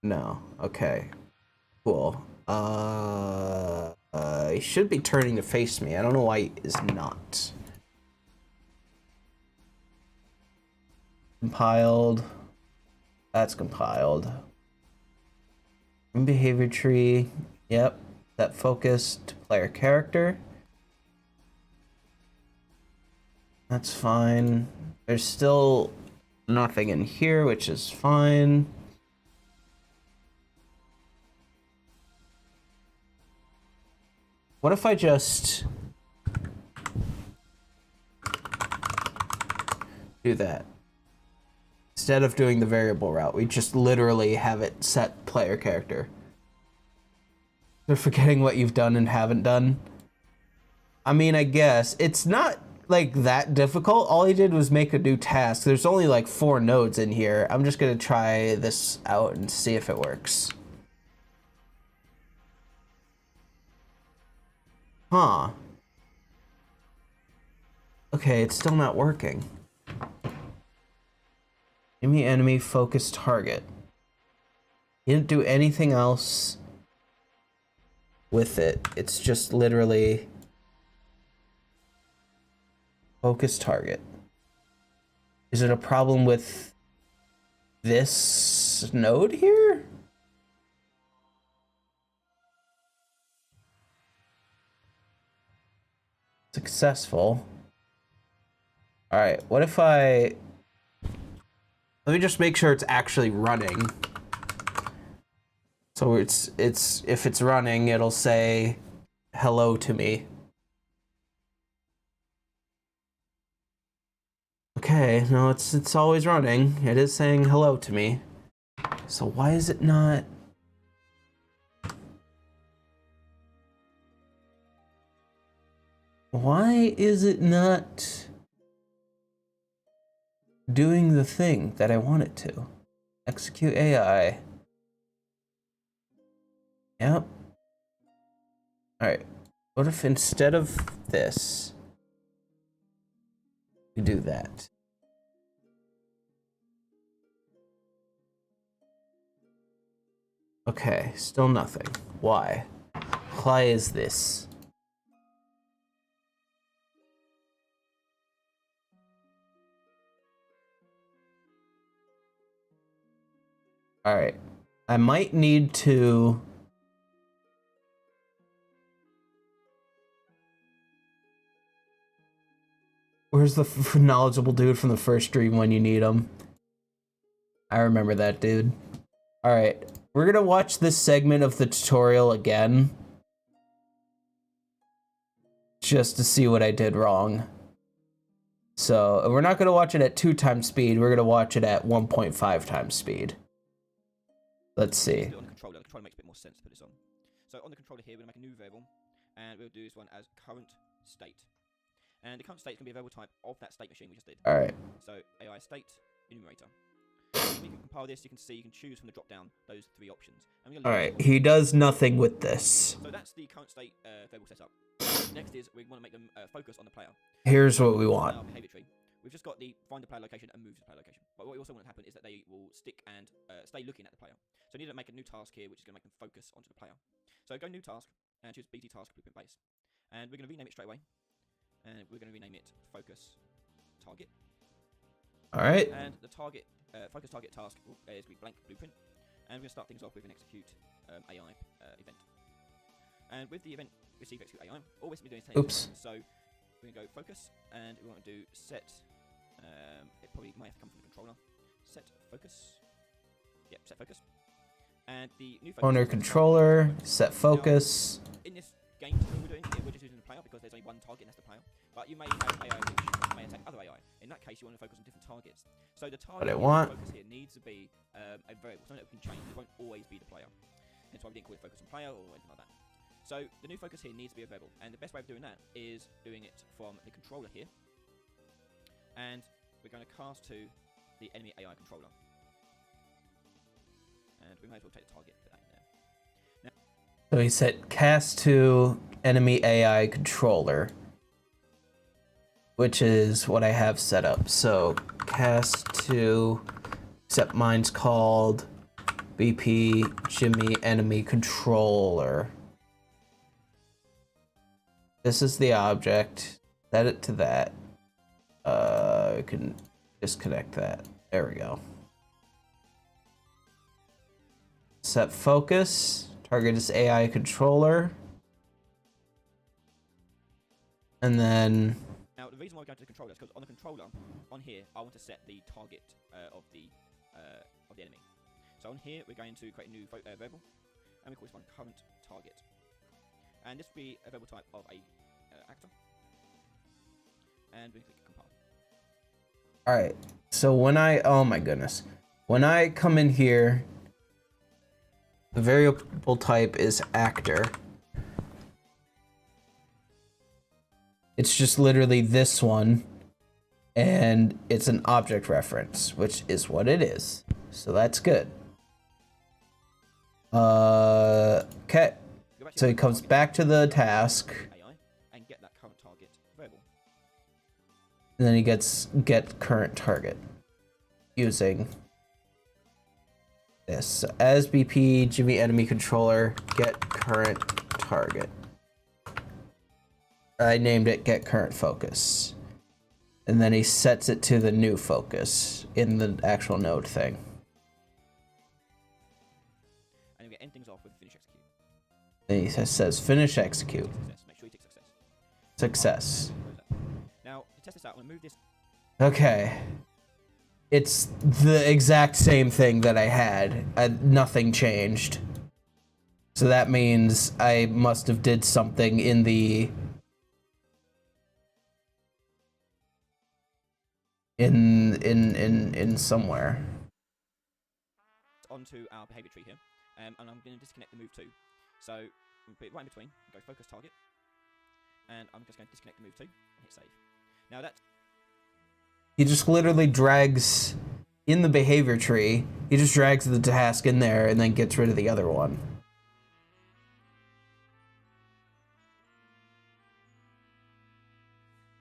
No. Okay. Cool. He should be turning to face me. I don't know why he is not. Compiled. That's compiled. Behavior tree. Yep. That focused player character. That's fine. There's still nothing in here, which is fine. What if I just do that? Instead of doing the variable route, we just literally have it set player character. They're forgetting what you've done and haven't done. I mean, I guess it's not like that difficult. All he did was make a new task. There's only like 4 nodes in here. I'm just gonna try this out and see if it works. Huh. Okay, it's still not working. Enemy focus target. He didn't do anything else with it. It's just literally focus target. Is it a problem with this node here? Successful. All right, what if let me just make sure it's actually running. So if it's running, it'll say hello to me. Okay, no, it's always running. It is saying hello to me. So why is it not? Why is it not doing the thing that I want it to? Execute AI. Yep. Alright. What if instead of this, we do that? Okay, still nothing. Why? Why is this? Alright. I might need to... Where's the knowledgeable dude from the first stream when you need him? I remember that dude. Alright. We're gonna watch this segment of the tutorial again. Just to see what I did wrong. So, we're not gonna watch it at 2 times speed, we're gonna watch it at 1.5 times speed. Let's see. On the controller makes a bit more sense to put this on. So on the controller here, we're going to make a new variable, and we'll do this one as current state. And the current state is going to be a variable type of that state machine we just did. Alright. So AI state enumerator. When you can compile this, you can see you can choose from the drop down those 3 options. Alright, he does nothing with this. So that's the current state variable setup. Next is we want to make them focus on the player. Here's what we want. Our behavior tree. We've just got the find the player location and move to the player location. But what we also want to happen is that they will stick and stay looking at the player. So we need to make a new task here, which is going to make them focus onto the player. So go new task and choose BT task blueprint base. And we're going to rename it straight away. And we're going to rename it focus target. All right. And the target focus target task is going to be blank blueprint. And we're going to start things off with an execute AI event. And with the event receive execute AI, all we're simply doing is taking Oops. So we're going to go focus, and we want to do set. It probably might have to come from the controller. Set focus. Yep, set focus. And the new focus Owner controller, set focus. Now, in this game we're doing, we're just using the player because there's only one target and that's the player. But you may have AI which may attack other AI. In that case, you want to focus on different targets. So the target focus here needs to be a variable, something that we can change. It won't always be the player. That's why we didn't call it focus on player or anything like that. So the new focus here needs to be a variable, and the best way of doing that is doing it from the controller here. And we're going to cast to the enemy AI controller. And we might as well take the target for that in there. Now, so he said cast to enemy AI controller, which is what I have set up. So cast to, except mine's called BP Jimmy enemy controller. This is the object. Set it to that. I can disconnect that. There we go. Set focus. Target is AI controller. And then... Now, the reason why we're going to the controller is because on the controller, on here, I want to set the target of the enemy. So on here, we're going to create a new variable, and we call this one current target. And this will be a variable type of a actor. And we click compile. Alright, so when oh my goodness. When I come in here, the variable type is actor. It's just literally this one, and it's an object reference, which is what it is. So that's good. Okay. So he comes back to the task. And get that current target variable. And then he gets get current target using this. So as BP Jimmy enemy controller, get current target. I named it get current focus. And then he sets it to the new focus in the actual node thing. And we end things off with finish execute. And he says finish execute. Success. Make sure you tick success. Success. Now, to test this out, I'm gonna move this. Okay. It's the exact same thing that I had. Nothing changed. So that means I must have did something in the... in somewhere. Onto our behavior tree here, and I'm going to disconnect the move to. So I'm going to put it right in between, go focus target, and I'm just going to disconnect the move to and hit save. Now that He just literally drags in the behavior tree. He just drags the task in there and then gets rid of the other one.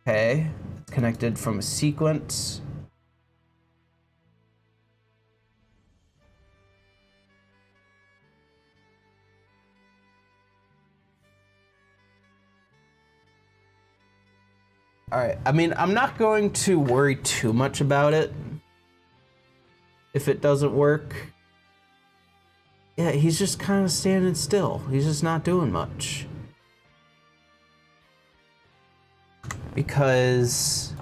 Okay, it's connected from a sequence. Alright, I mean, I'm not going to worry too much about it if it doesn't work. Yeah, he's just kind of standing still. He's just not doing much. Because,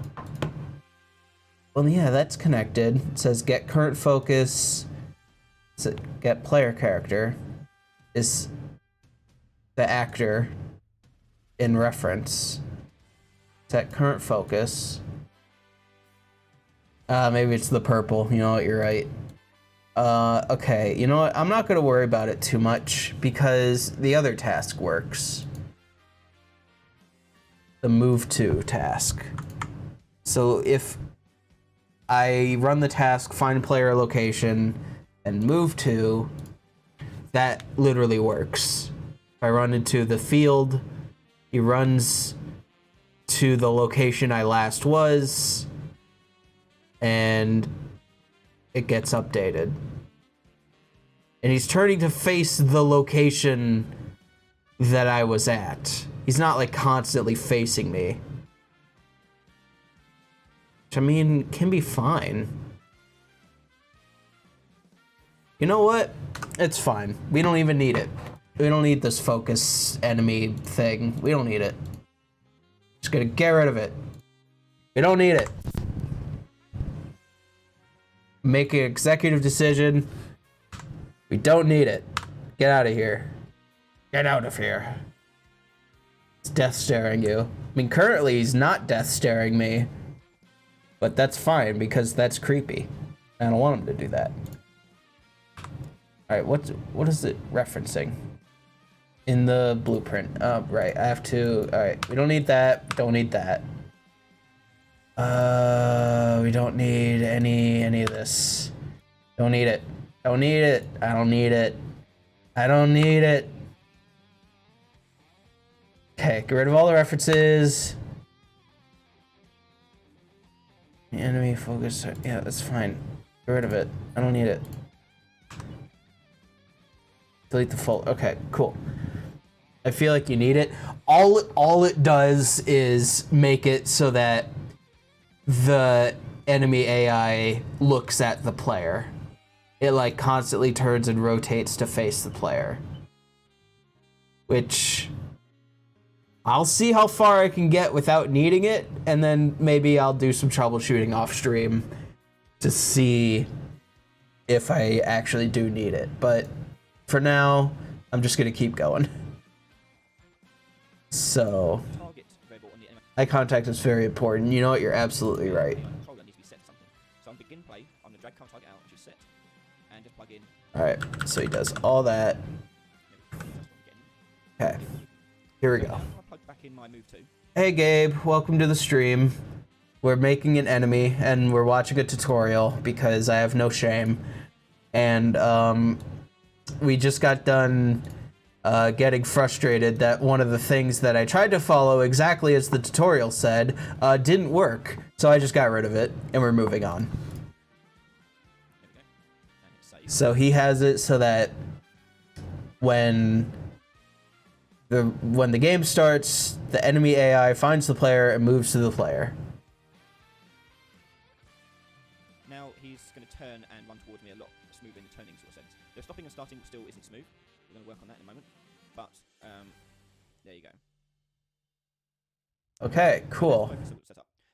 well, yeah, that's connected. It says get current focus, so get player character is the actor in reference. Set current focus. Maybe it's the purple. You know what? You're right. Okay. You know what? I'm not gonna worry about it too much because the other task works. The move to task. So if I run the task, find player location, and move to, that literally works. If I run into the field, he runs to the location I last was, and it gets updated. And he's turning to face the location that I was at. He's not like constantly facing me. Which, I mean, can be fine. You know what? It's fine. We don't even need it. We don't need this focus enemy thing. We don't need it. Just gonna get rid of it. We don't need it. Make an executive decision. We don't need it. Get out of here. Get out of here. It's death staring you. I mean, currently he's not death staring me. But that's fine because that's creepy. I don't want him to do that. Alright, what is it referencing? In the blueprint. Oh, right. I have to. Alright, we don't need that. Don't need that. We don't need any of this. Don't need it. Don't need it. I don't need it. I don't need it. Okay, get rid of all the references. Enemy focus. Yeah, that's fine. Get rid of it. I don't need it. Delete the folder. Okay, cool. I feel like you need it. All it does is make it so that the enemy AI looks at the player. It like constantly turns and rotates to face the player. Which I'll see how far I can get without needing it, and then maybe I'll do some troubleshooting off stream to see if I actually do need it. But for now, I'm just gonna keep going. So, eye contact is very important. You know what? You're absolutely right. So on begin play, I'm gonna drag current target out, which is set, and just plug in. All right, so he does all that. Okay, here we go. I'll plug back in my move 2. Hey Gabe, welcome to the stream. We're making an enemy and we're watching a tutorial because I have no shame. And we just got done getting frustrated that one of the things that I tried to follow exactly as the tutorial said didn't work. So I just got rid of it and we're moving on. So he has it so that when the game starts, the enemy AI finds the player and moves to the player. Now he's going to turn and run towards me a lot smoother in the turning sort of sense. The stopping and starting still isn't smooth. We're going to work on that in a moment. But there you go. Okay, cool.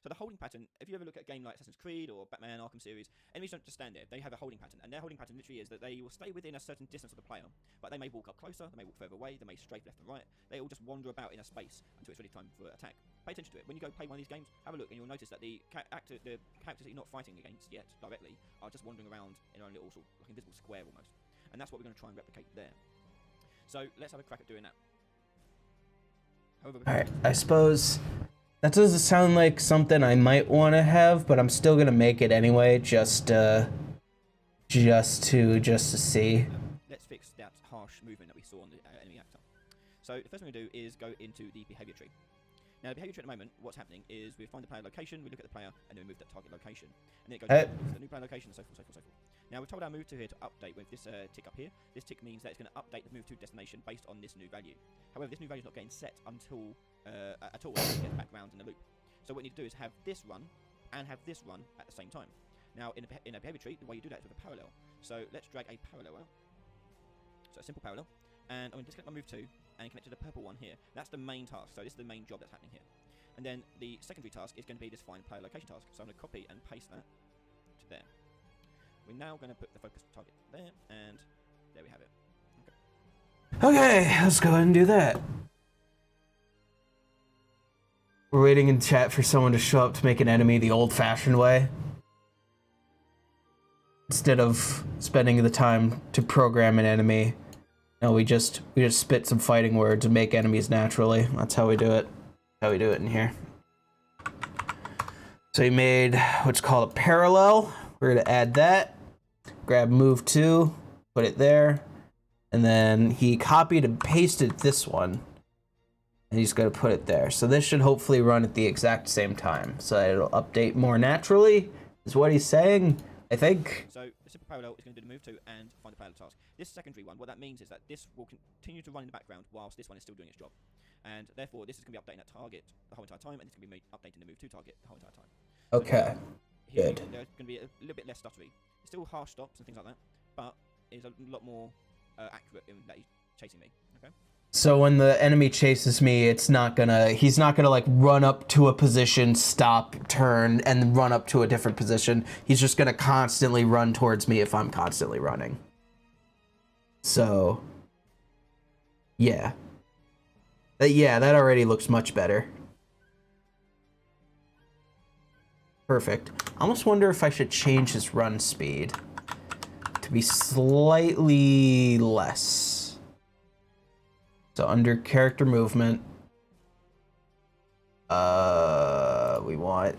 So the holding pattern, if you ever look at a game like Assassin's Creed or Batman Arkham series, enemies don't just stand there. They have a holding pattern, and their holding pattern literally is that they will stay within a certain distance of the player, but they may walk up closer, they may walk further away, they may strafe left and right. They all just wander about in a space until it's ready time for attack. Pay attention to it. When you go play one of these games, have a look, and you'll notice that the characters that you're not fighting against yet directly are just wandering around in their own little sort of like invisible square almost, and that's what we're going to try and replicate there. So let's have a crack at doing that. All right, I suppose that doesn't sound like something I might want to have, but I'm still gonna make it anyway, just to see. Let's fix that harsh movement that we saw on the enemy actor. So the first thing we do is go into the behavior tree. Now the behavior tree at the moment, what's happening is we find the player location, we look at the player, and then we move that target location, and then it goes to the new player location, and so forth, so forth, so forth. Now we've told our move to here to update with this tick up here. This tick means that it's going to update the move to destination based on this new value. However, this new value is not getting set until at all when it gets back round in the loop. So what we need to do is have this run and have this run at the same time. Now in a behavior tree, the way you do that is with a parallel. So let's drag a parallel out. So a simple parallel, and I'm going to disconnect my move 2 and connect to the purple one here. That's the main task. So this is the main job that's happening here. And then the secondary task is going to be this find player location task. So I'm going to copy and paste that to there. We're now going to put the focus target there, and there we have it. Okay, let's go ahead and do that. We're waiting in chat for someone to show up to make an enemy the old-fashioned way. Instead of spending the time to program an enemy, no, we just spit some fighting words and make enemies naturally. That's how we do it. How we do it in here. So he made what's called a parallel. We're gonna add that. Grab move 2, put it there, and then he copied and pasted this one. And he's gonna put it there. So this should hopefully run at the exact same time. So it'll update more naturally, is what he's saying, I think. So the simple parallel is going to do the move 2 and find the parallel task. This secondary one, what that means is that this will continue to run in the background whilst this one is still doing its job. And therefore, this is going to be updating that target the whole entire time, and it's going to be updating the move 2 target the whole entire time. Okay, so good. There's going to be a little bit less stuttery. It's still harsh stops and things like that, but it's a lot more accurate in that he's chasing me. Okay. So when the enemy chases me, he's not gonna like run up to a position, stop, turn, and run up to a different position. He's just gonna constantly run towards me if I'm constantly running. So, yeah. Yeah, that already looks much better. Perfect. I almost wonder if I should change his run speed to be slightly less. So under character movement, we want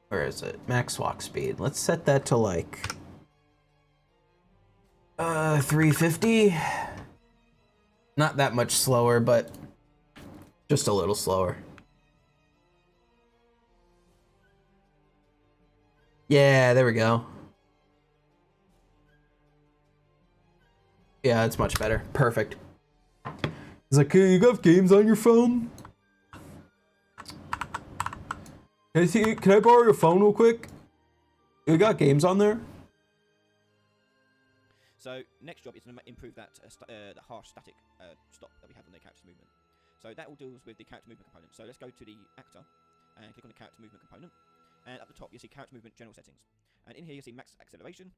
where is it? Max walk speed. Let's set that to like 350. Not that much slower, but just a little slower. Yeah, there we go. Yeah, it's much better. Perfect. He's like, hey, you got games on your phone? Can I borrow your phone real quick? You got games on there? So next job is to improve that the harsh static stop that we have on the character's movement. So that all deals with the character movement component. So let's go to the actor and click on the character movement component. And at the top, you see character movement general settings. And in here, you see max acceleration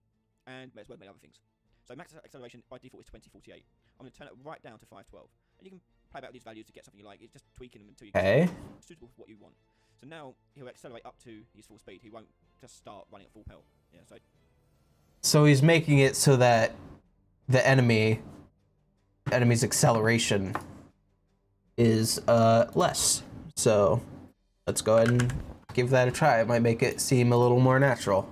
and as well as many other things. So max acceleration by default is 2048. I'm going to turn it right down to 512. And you can play about these values to get something you like. It's just tweaking them until you get suitable for what you want. So now he'll accelerate up to his full speed. He won't just start running at full pelt. Yeah, so he's making it so that the enemy's acceleration is less. So let's go ahead and give that a try. It might make it seem a little more natural.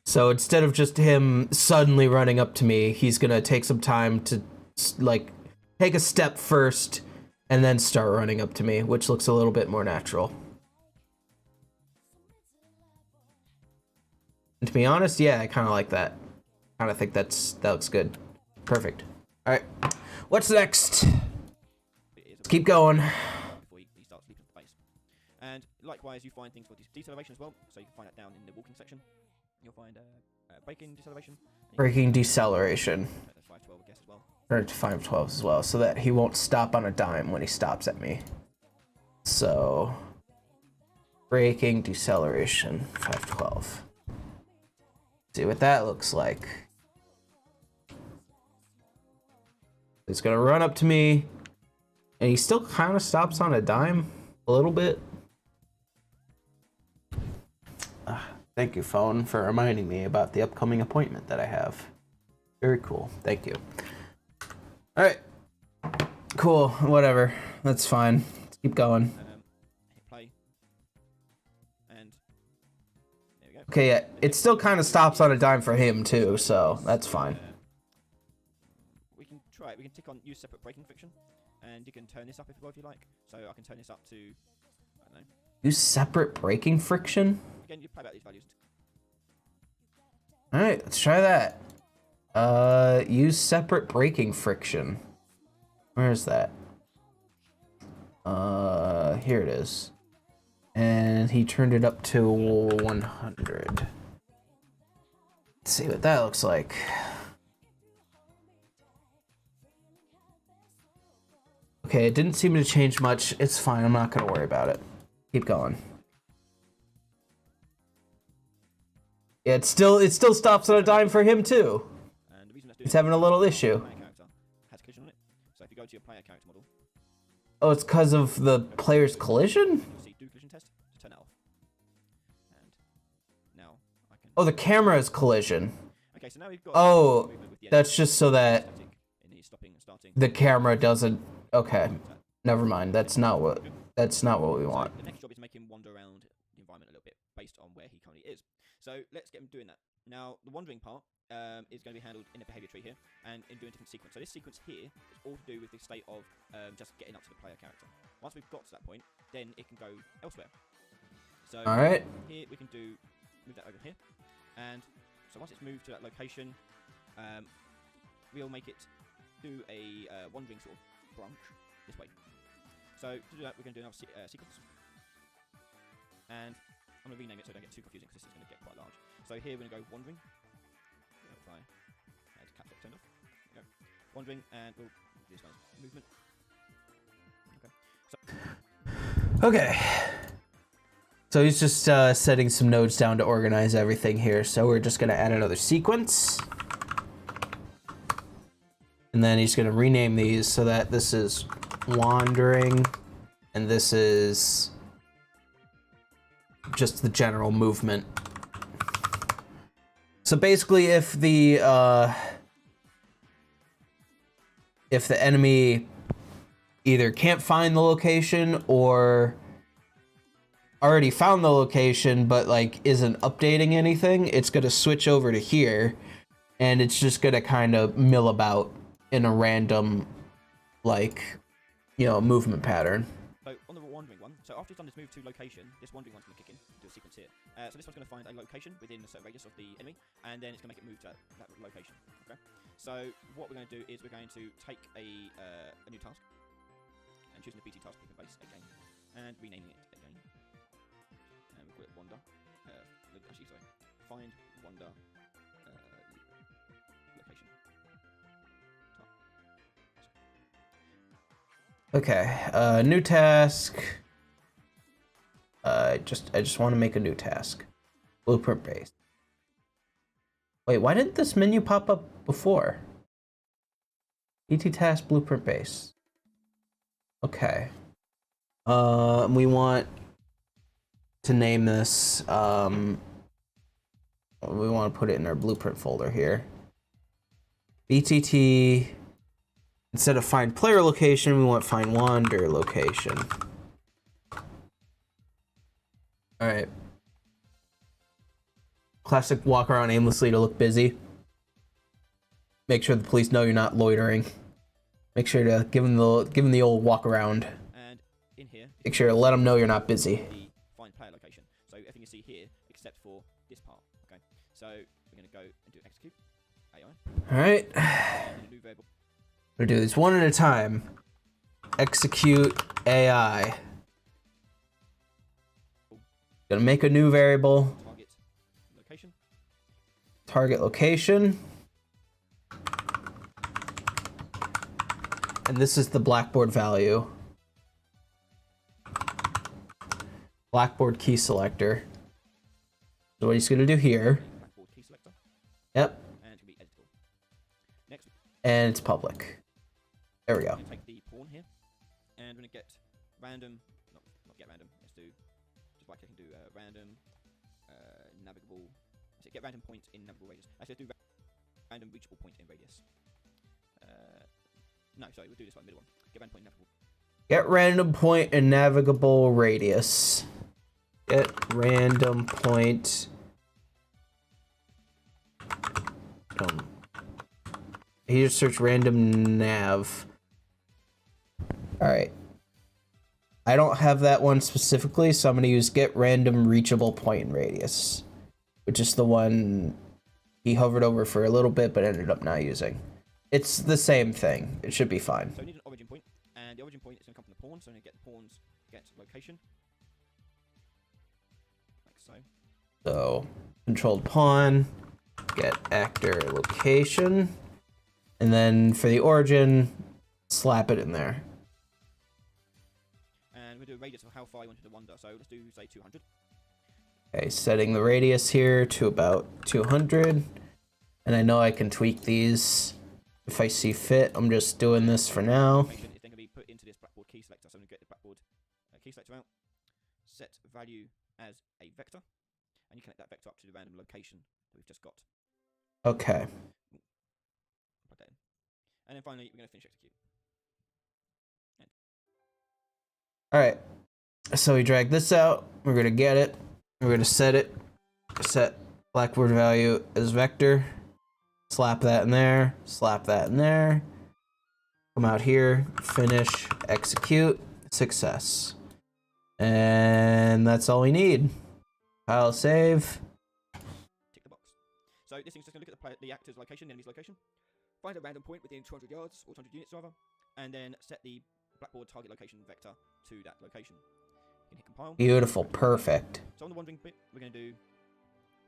So instead of just him suddenly running up to me, he's gonna take some time to like take a step first and then start running up to me, which looks a little bit more natural. And to be honest, yeah, I kind of like that. Kind of think that looks good. Perfect. All right, what's next? Let's keep going. Before he starts leaping to the base. And likewise, you find things for deceleration as well. So you can find that down in the walking section. You'll find braking deceleration. Braking deceleration. 512, I guess, as well. Or to 512 as well, so that he won't stop on a dime when he stops at me. So, braking deceleration 512. See what that looks like. He's gonna run up to me, and he still kind of stops on a dime a little bit. Thank you, phone, for reminding me about the upcoming appointment that I have. Very cool. Thank you. All right. Cool. Whatever. That's fine. Let's keep going. Hit play. And there we go. Okay, yeah. It still kind of stops on a dime for him, too, so that's fine. We can try it. We can tick on use separate braking friction, and you can turn this up if you like. So I can turn this up to, I don't know. Use separate braking friction? Again, you play about these values. All right, let's try that. Use separate braking friction. Where is that? Here it is. And he turned it up to 100. Let's see what that looks like. Okay, it didn't seem to change much. It's fine, I'm not gonna worry about it. Keep going. Yeah, it still stops on a dime for him too. And the reason that's He's having a little issue. Has collision on it. So if you go to your player character model, Oh, it's because of the player's collision? you'll see do collision test to turn it off. And now I can. Oh, the camera's collision. Okay, so now we've got. Oh, movement with the that's just so that static in the stopping and starting. the camera doesn't. Okay, never mind. That's not what we want. The next job is to make him wander around the environment a little bit based on where he currently is. So let's get him doing that. Now, the wandering part is going to be handled in a behavior tree here and in doing a different sequence. So this sequence here is all to do with the state of just getting up to the player character. Once we've got to that point, then it can go elsewhere. So All right. here we can move that over here. And so once it's moved to that location, we'll make it do a wandering sort of branch this way. So to do that, we're going to do another sequence. And I'm going to rename it so I don't get too confusing because this is going to get quite large. So here we're going to go wandering. If I had caps lock turned off. There we go. Wandering, and we'll do this guy's movement. Okay. So he's just setting some nodes down to organize everything here. So we're just gonna add another sequence. And then he's gonna rename these so that this is wandering and this is just the general movement. So basically if the enemy either can't find the location or already found the location but like isn't updating anything, it's gonna switch over to here and it's just gonna kind of mill about in a random, like, you know, movement pattern. So on the wandering one, so after it's done this move to location, this wandering one's going to kick in, do a sequence here. So this one's going to find a location within a certain radius of the enemy, and then it's going to make it move to that location. Okay. So what we're going to do is we're going to take a new task, and choosing the BT task picking base again, and renaming it again. And we'll call it wander. Actually, sorry, find wander location. Okay, new task. I just want to make a new task. Blueprint base. Wait, why didn't this menu pop up before? ET task blueprint base. Okay. We want to name this. We want to put it in our blueprint folder here. BTT. Instead of find player location, we want find wander location. All right. Classic walk around aimlessly to look busy. Make sure the police know you're not loitering. Make sure to give them the old walk around. And in here, make sure to let them know you're not busy. The find player location. So everything you see here, except for this part. Okay. So we're going to go and do execute AI. All right. And new variable. We'll do this one at a time. Execute AI. Gonna make a new variable. Target location. Target location. And this is the Blackboard value. Blackboard key selector. So what he's gonna do here. Blackboard key selector. Yep. And it can be editable. Next. And it's public. There we go. We're going to take the pawn here, and we're going to get random, not get random, let's do, just right click and do random, navigable, let's get random point in navigable radius. Actually, let's do random reachable point in radius. No, sorry, we'll do this one, middle one. Get random point in navigable. Get random point in navigable radius. Get random point. He just search random nav. All right. I don't have that one specifically, so I'm going to use get random reachable point in radius, which is the one he hovered over for a little bit but ended up not using. It's the same thing. It should be fine. So we need an origin point, and the origin point is going to come from the pawn, so I'm going to get the pawn's get location. Like so. So, controlled pawn, get actor location, and then for the origin, slap it in there. And we'll do a radius of how far you want it to wander. So let's do, say, 200. Okay, setting the radius here to about 200. And I know I can tweak these if I see fit. I'm just doing this for now. It's then going to be put into this Blackboard key selector. So I'm going to get the Blackboard key selector out, set value as a vector, and you connect that vector up to the random location that we've just got. Okay. Plug that in. And then finally, we're going to finish execute. All right. So we drag this out. We're going to get it. We're going to set it. Set Blackboard value as vector. Slap that in there. Slap that in there. Come out here. Finish. Execute. Success. And that's all we need. File save. Tick the box. So this thing's just going to look at the actor's location, the enemy's location. Find a random point within 200 yards, or 200 units rather, and then set the Blackboard target location vector to that location. You can hit compile. Beautiful. Perfect. So on the wandering bit, we're going to do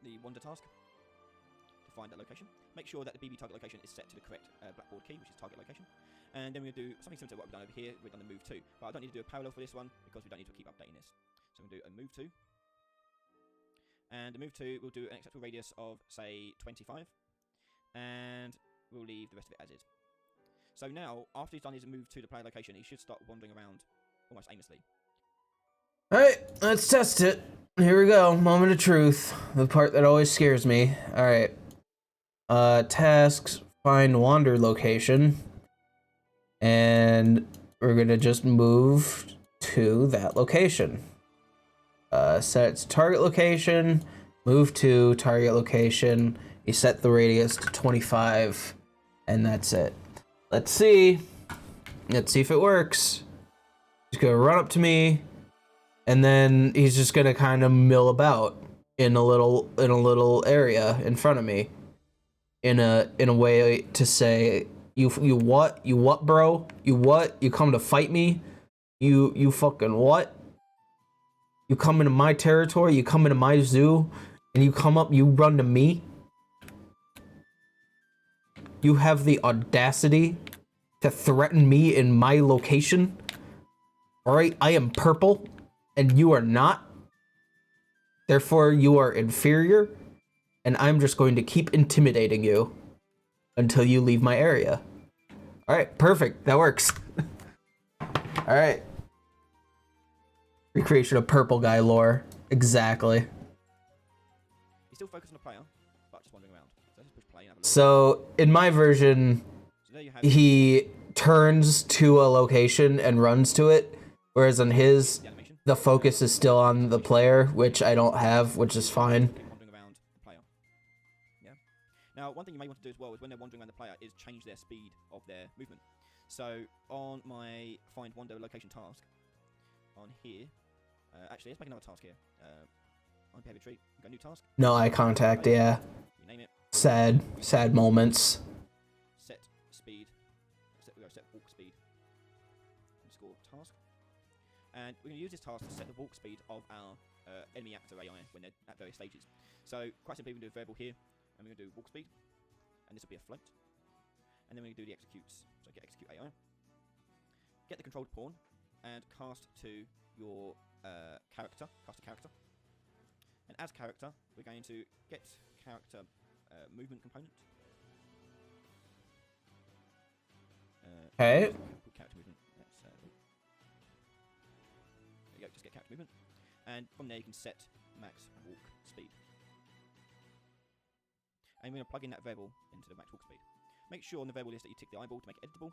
the wander task to find that location. Make sure that the BB target location is set to the correct blackboard key, which is target location. And then we're going to do something similar to what we've done over here. We've done the move to, but I don't need to do a parallel for this one because we don't need to keep updating this. So we're going to do a move to. And the move to, we'll do an acceptable radius of, say, 25. And we'll leave the rest of it as is. So now, after he's done his move to the player location, he should start wandering around almost aimlessly. Alright, let's test it. Here we go. Moment of truth. The part that always scares me. Alright. Tasks, find wander location. And we're gonna just move to that location. Set its target location, move to target location. You set the radius to 25, and that's it. Let's see. Let's see if it works. He's gonna run up to me, and then he's just gonna kind of mill about in a little area in front of me, in a way to say, you what, bro? You what? You come to fight me? You fucking what? You come into my territory? You come into my zoo, and you run to me? You have the audacity to threaten me in my location? Alright, I am purple, and you are not. Therefore, you are inferior, and I'm just going to keep intimidating you until you leave my area. Alright, perfect. That works. Alright. Recreation of purple guy lore. Exactly. He's still focused on the player, but just wandering around. So let's push play and have a look. So, in my version, So there you have he turns to a location and runs to it, whereas on his, the animation. the focus is still on the player, which I don't have, which is fine. Wandering around the player. Yeah. Now, one thing you may want to do as well is when they're wandering around the player is change their speed of their movement. So on my find wander location task, on here, actually let's make another task here. On behavior tree, we've got a new task. No eye contact, yeah. We name it. Sad moments. Set speed. We're going to set walk speed. Underscore task. And we're going to use this task to set the walk speed of our enemy actor AI when they're at various stages. So quite simply, we can do a variable here, and we're going to do walk speed, and this will be a float. And then we're going to do the executes. So get execute AI. Get the controlled pawn, and cast to your character. Cast a character. And as character, we're going to get character movement component. Okay. Character movement. There you go, just get character movement. And from there you can set max walk speed. And we're going to plug in that variable into the max walk speed. Make sure on the variable list that you tick the eyeball to make it editable.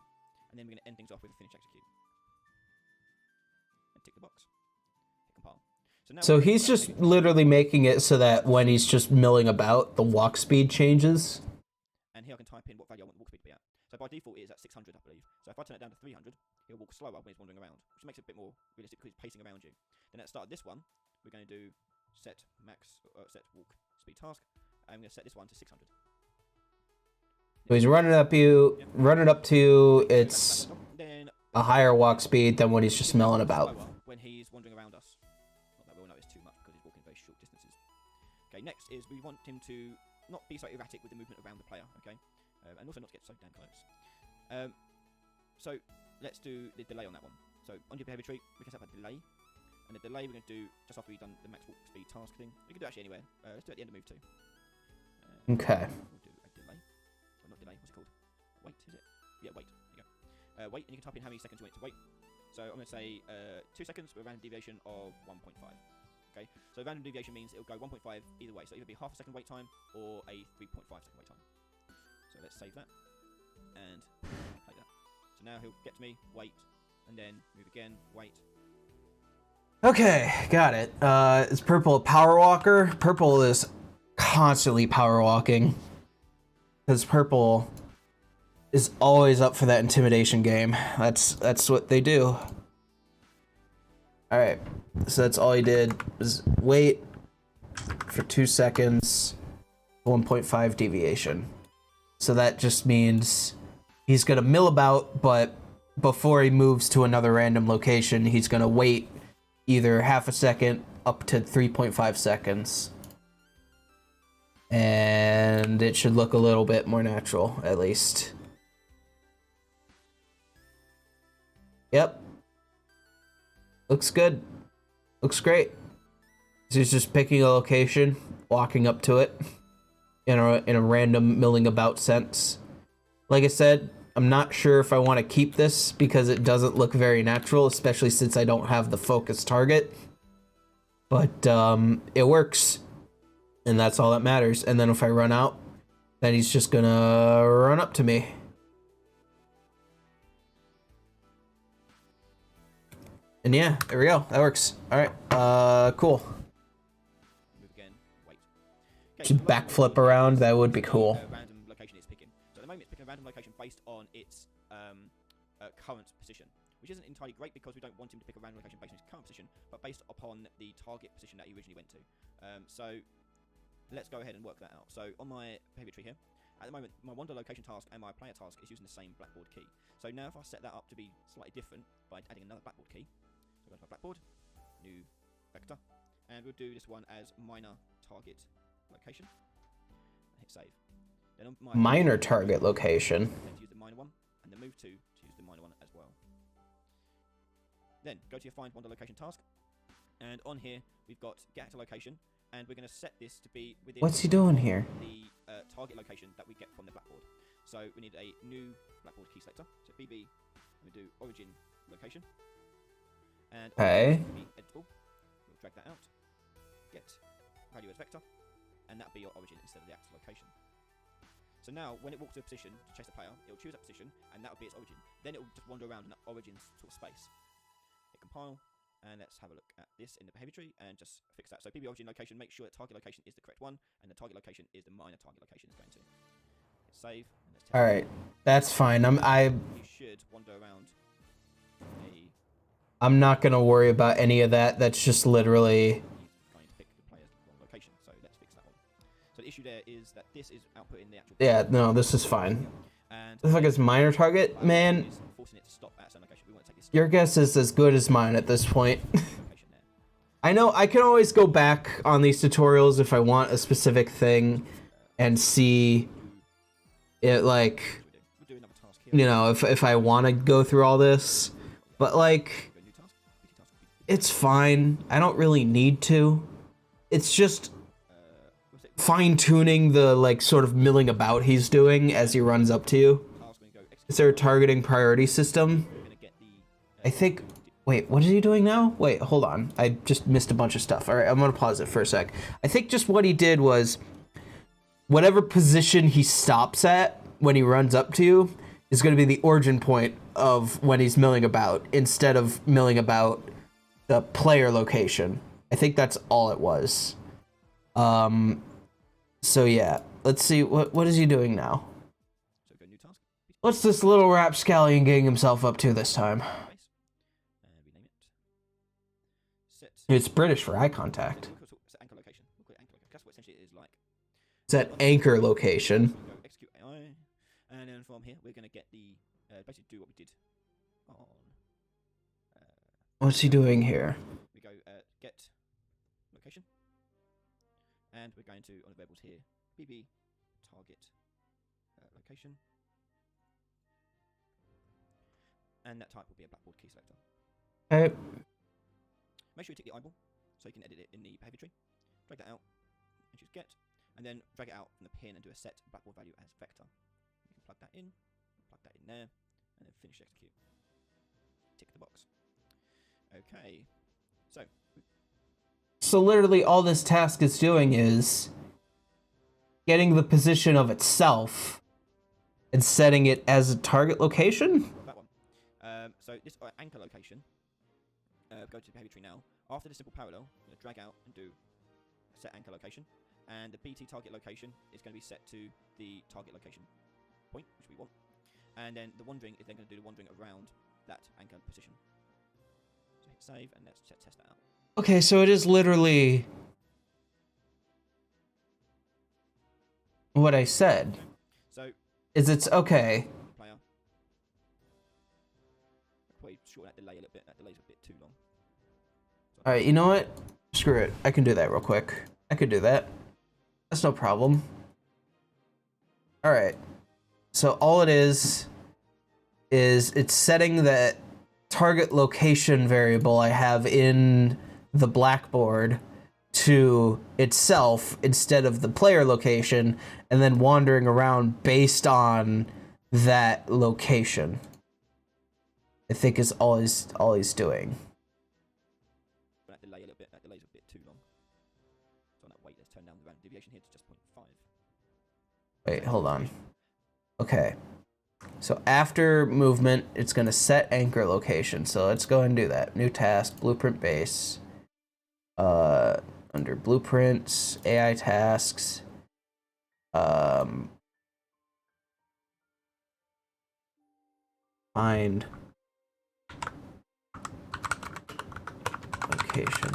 And then we're going to end things off with a finish execute. And tick the box. Hit compile. So he's just literally making it so that when he's just milling about, the walk speed changes. And here I can type in what value I want the walk speed to be at. So by default it is at 600, I believe. So if I turn it down to 300, he'll walk slower when he's wandering around, which makes it a bit more realistic because he's pacing around you. Then at the start of this one, we're going to do set walk speed task, and I'm going to set this one to 600. So he's running up to you, it's Then a higher walk speed than when he's just milling about. when he's wandering around us. Not that we'll notice too much because he's walking very short distances. Okay, next is we want him to not be so erratic with the movement around the player, okay? And also not to get so damn close. So let's do the delay on that one. So on your behavior tree, we can set up a delay. And the delay we're going to do just after we've done the max walk speed task thing. We can do actually anywhere. Let's do it at the end of move 2. Okay. We'll do a delay. Well, not delay, what's it called? Wait, is it? Yeah, wait. There you go. Wait, and you can type in how many seconds you want it to wait. So I'm going to say 2 seconds with a random deviation of 1.5. Okay, so random deviation means it'll go 1.5 either way. So it'll either be half a second wait time or a 3.5 second wait time. So let's save that and play that. So now he'll get to me, wait, and then move again, wait. Okay, got it. Is Purple a power walker? Purple is constantly power walking. Because Purple is always up for that intimidation game. That's what they do. Alright, so that's all he did was wait for 2 seconds, 1.5 deviation. So that just means he's gonna mill about, but before he moves to another random location, he's gonna wait either half a second up to 3.5 seconds. And it should look a little bit more natural, at least. Yep. Looks good. Looks great. He's just picking a location, walking up to it in a random milling about sense. Like I said, I'm not sure if I want to keep this because it doesn't look very natural, especially since I don't have the focus target. But it works, and that's all that matters. And then if I run out, then he's just gonna run up to me. And yeah, there we go. That works. All right. Cool. Move again. Wait. Just backflip around. That would be cool. Random location it's picking. So at the moment it's picking a random location based on its current position, which isn't entirely great because we don't want him to pick a random location based on his current position, but based upon the target position that he originally went to. So let's go ahead and work that out. So on my behavior tree here, at the moment my wander location task and my player task is using the same blackboard key. So now if I set that up to be slightly different by adding another blackboard key, so go to my blackboard, new vector, and we'll do this one as minor target location. Hit save. Then on my minor target location. to use the minor one, and then move to use the minor one as well. Then go to your find wander location task, and on here we've got get actor location, and we're going to set this to be within. What's he doing here? The target location that we get from the blackboard. So we need a new blackboard key selector. So BB, we do origin location, and Okay. be editable. We'll drag that out. Get value as vector, and that'll be your origin instead of the actor location. So now, when it walks to a position to chase the player, it'll choose that position, and that'll be its origin. Then it'll just wander around in that origin sort of space. Hit compile, and let's have a look at this in the behavior tree and just fix that. So PB origin location, make sure that target location is the correct one, and the target location is the minor target location it's going to. Hit save. And let's test All right, that's fine. You should wander around. I'm not gonna worry about any of that. That's just literally. Trying to pick the player's wrong location, so let's fix that one. So the issue there is that this is outputting the actual. Yeah, no, this is fine. And The fuck is minor target, man? Forcing it to stop at a certain location. We want to take this Your guess is as good as mine at this point. location there. I know I can always go back on these tutorials if I want a specific thing and see it, like, We'll do another task here. you know, if I want to go through all this, but like, Go new task. PT task. it's fine. I don't really need to. It's just What's it? fine-tuning the, like, sort of milling about he's doing as he runs up to you. Task. We're gonna go execute. Is there a targeting priority system? We're gonna get the. I think. Wait, what is he doing now? Wait, hold on. I just missed a bunch of stuff. All right, I'm gonna pause it for a sec. I think just what he did was, whatever position he stops at when he runs up to you is gonna be the origin point of when he's milling about, instead of milling about the player location. I think that's all it was. So yeah, let's see, what is he doing now? So go new task. PT What's this little rapscallion getting himself up to this time? space. And rename it. Set. It's British for eye contact. Set anchor location. We'll call it anchor location. That's what essentially it is like. Set anchor location. Go execute AI, and then from here we're gonna get the basically do what we did on. What's he doing here? We go get location, and we're going to on the variables here BB target location, and that type will be a blackboard key selector. Okay. Make sure you tick the eyeball so you can edit it in the behavior tree. Drag that out and choose get, and then drag it out from the pin and do a set blackboard value as vector. You can plug that in there, and then finish execute. Tick the box. Okay, so So literally all this task is doing is getting the position of itself and setting it as a target location? that one. So this anchor location. Go to the behavior tree now. After the simple parallel, I'm going to drag out and do set anchor location, and the PT target location is going to be set to the target location point, which we want, and then the wandering is then going to do the wandering around that anchor position. So hit save, and let's test that out. Okay, so it is literally what I said. So Is it's okay. player. Probably shorten that delay a little bit. That delay's a bit too long. So All right, you know what? Screw it. I can do that real quick. I could do that. That's no problem. All right. So all it is it's setting that target location variable I have in the blackboard to itself instead of the player location, and then wandering around based on that location. I think is all he's doing. That delay a little bit. That delay's a bit too long. So on that weight, let's turn down the random deviation here to just 0.5. Wait, hold on. Okay. So after movement, it's going to set anchor location. So let's go and do that. New task, blueprint base. Under blueprints, AI tasks. Find location.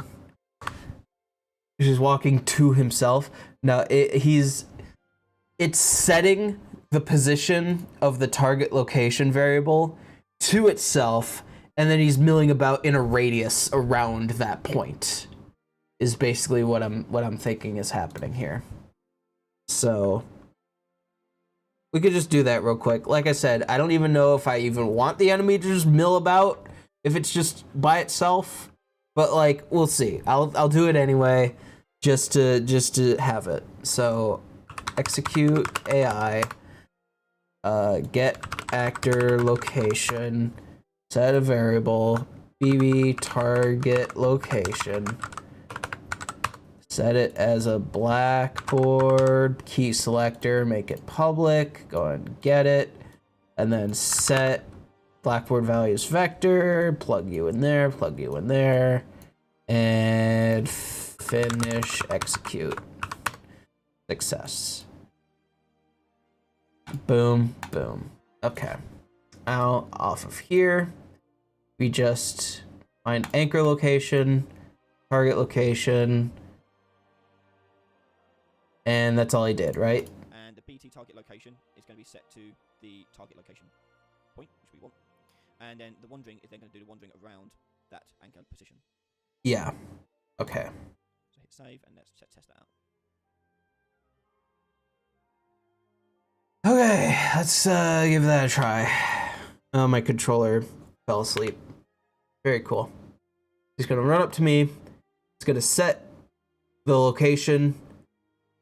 He's walking to himself. Now it's setting the position of the target location variable to itself, and then he's milling about in a radius around that point. Is basically what I'm thinking is happening here. So we could just do that real quick. Like I said, I don't even know if I even want the enemy to just mill about if it's just by itself, but like we'll see. I'll do it anyway just to have it. So execute AI, get actor location, set a variable, BB target location, set it as a blackboard key selector, make it public, go and get it, and then set blackboard values vector, plug you in there, and finish execute. Success. Boom, boom. Okay. Now, off of here, we just find anchor location, target location, and that's all he did, right? And the PT target location is going to be set to the target location point, which we want. And then the wandering is then going to do the wandering around that anchor position. Yeah. Okay. So hit save and let's test that out. Okay, let's give that a try. Oh, my controller fell asleep. Very cool. He's gonna run up to me. He's gonna set the location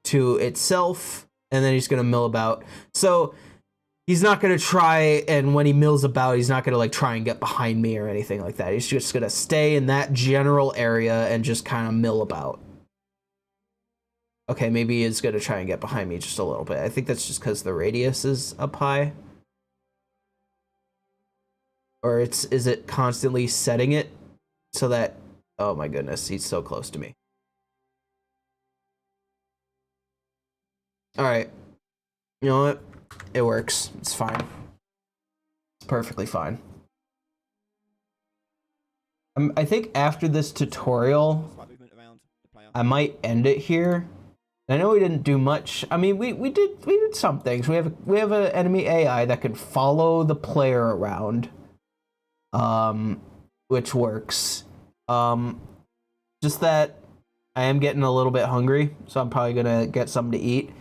to itself, and then he's gonna mill about. So he's not gonna try, and when he mills about, he's not gonna like try and get behind me or anything like that. He's just gonna stay in that general area and just kind of mill about. Okay, maybe he is gonna try and get behind me just a little bit. I think that's just because the radius is up high. Or is it constantly setting it so that, oh my goodness, he's so close to me. All right, you know what? It works. It's fine. It's perfectly fine. I think after this tutorial, I might end it here. I know we didn't do much. I mean, we did some things. We have an enemy AI that can follow the player around, which works. Just that I am getting a little bit hungry, so I'm probably gonna get something to eat.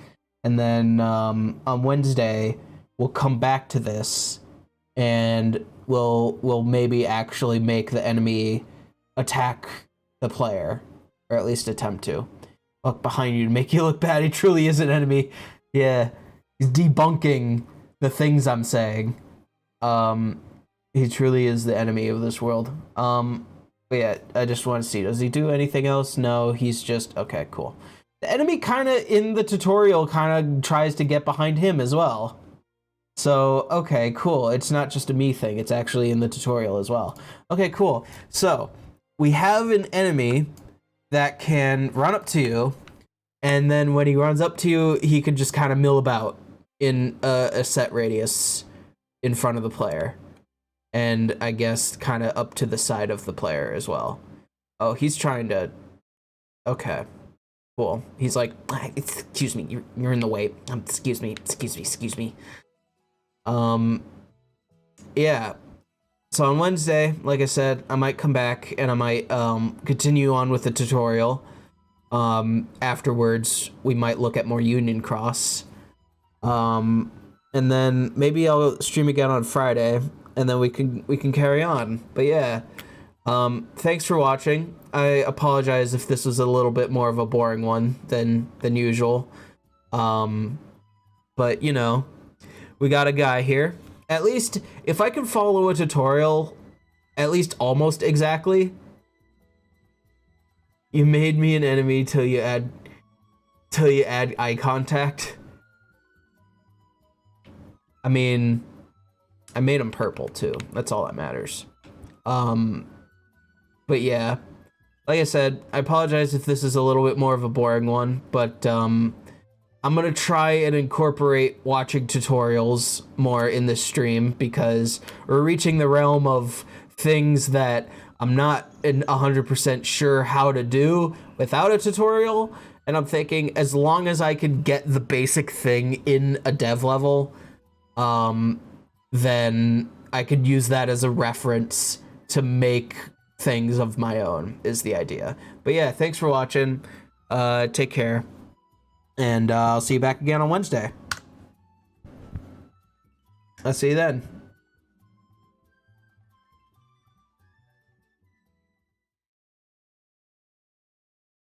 And then on Wednesday, we'll come back to this, and we'll maybe actually make the enemy attack the player, or at least attempt to. Look behind you to make you look bad. He truly is an enemy. Yeah, he's debunking the things I'm saying. He truly is the enemy of this world. But yeah, I just want to see. Does he do anything else? No, he's just okay. Cool. The enemy kind of in the tutorial kind of tries to get behind him as well. So, okay, cool. It's not just a me thing. It's actually in the tutorial as well. Okay, cool. So, we have an enemy that can run up to you, and then when he runs up to you, he can just kind of mill about in a set radius in front of the player. And I guess kind of up to the side of the player as well. Oh, he's trying to... Okay. Cool. He's like, excuse me, you're in the way. Excuse me. Yeah. So on Wednesday, like I said, I might come back and I might continue on with the tutorial. Afterwards, we might look at more Union Cross. And then maybe I'll stream again on Friday, and then we can carry on. But yeah, thanks for watching. I apologize if this was a little bit more of a boring one than usual. But you know, we got a guy here. At least if I can follow a tutorial, at least almost exactly. You made me an enemy till you add eye contact. I mean, I made him purple too. That's all that matters. But yeah, like I said, I apologize if this is a little bit more of a boring one, but I'm gonna try and incorporate watching tutorials more in this stream, because we're reaching the realm of things that I'm not 100% sure how to do without a tutorial, and I'm thinking as long as I can get the basic thing in a dev level, then I could use that as a reference to make things of my own, is the idea. But yeah, thanks for watching. Take care, and I'll see you back again on Wednesday. I'll see you then.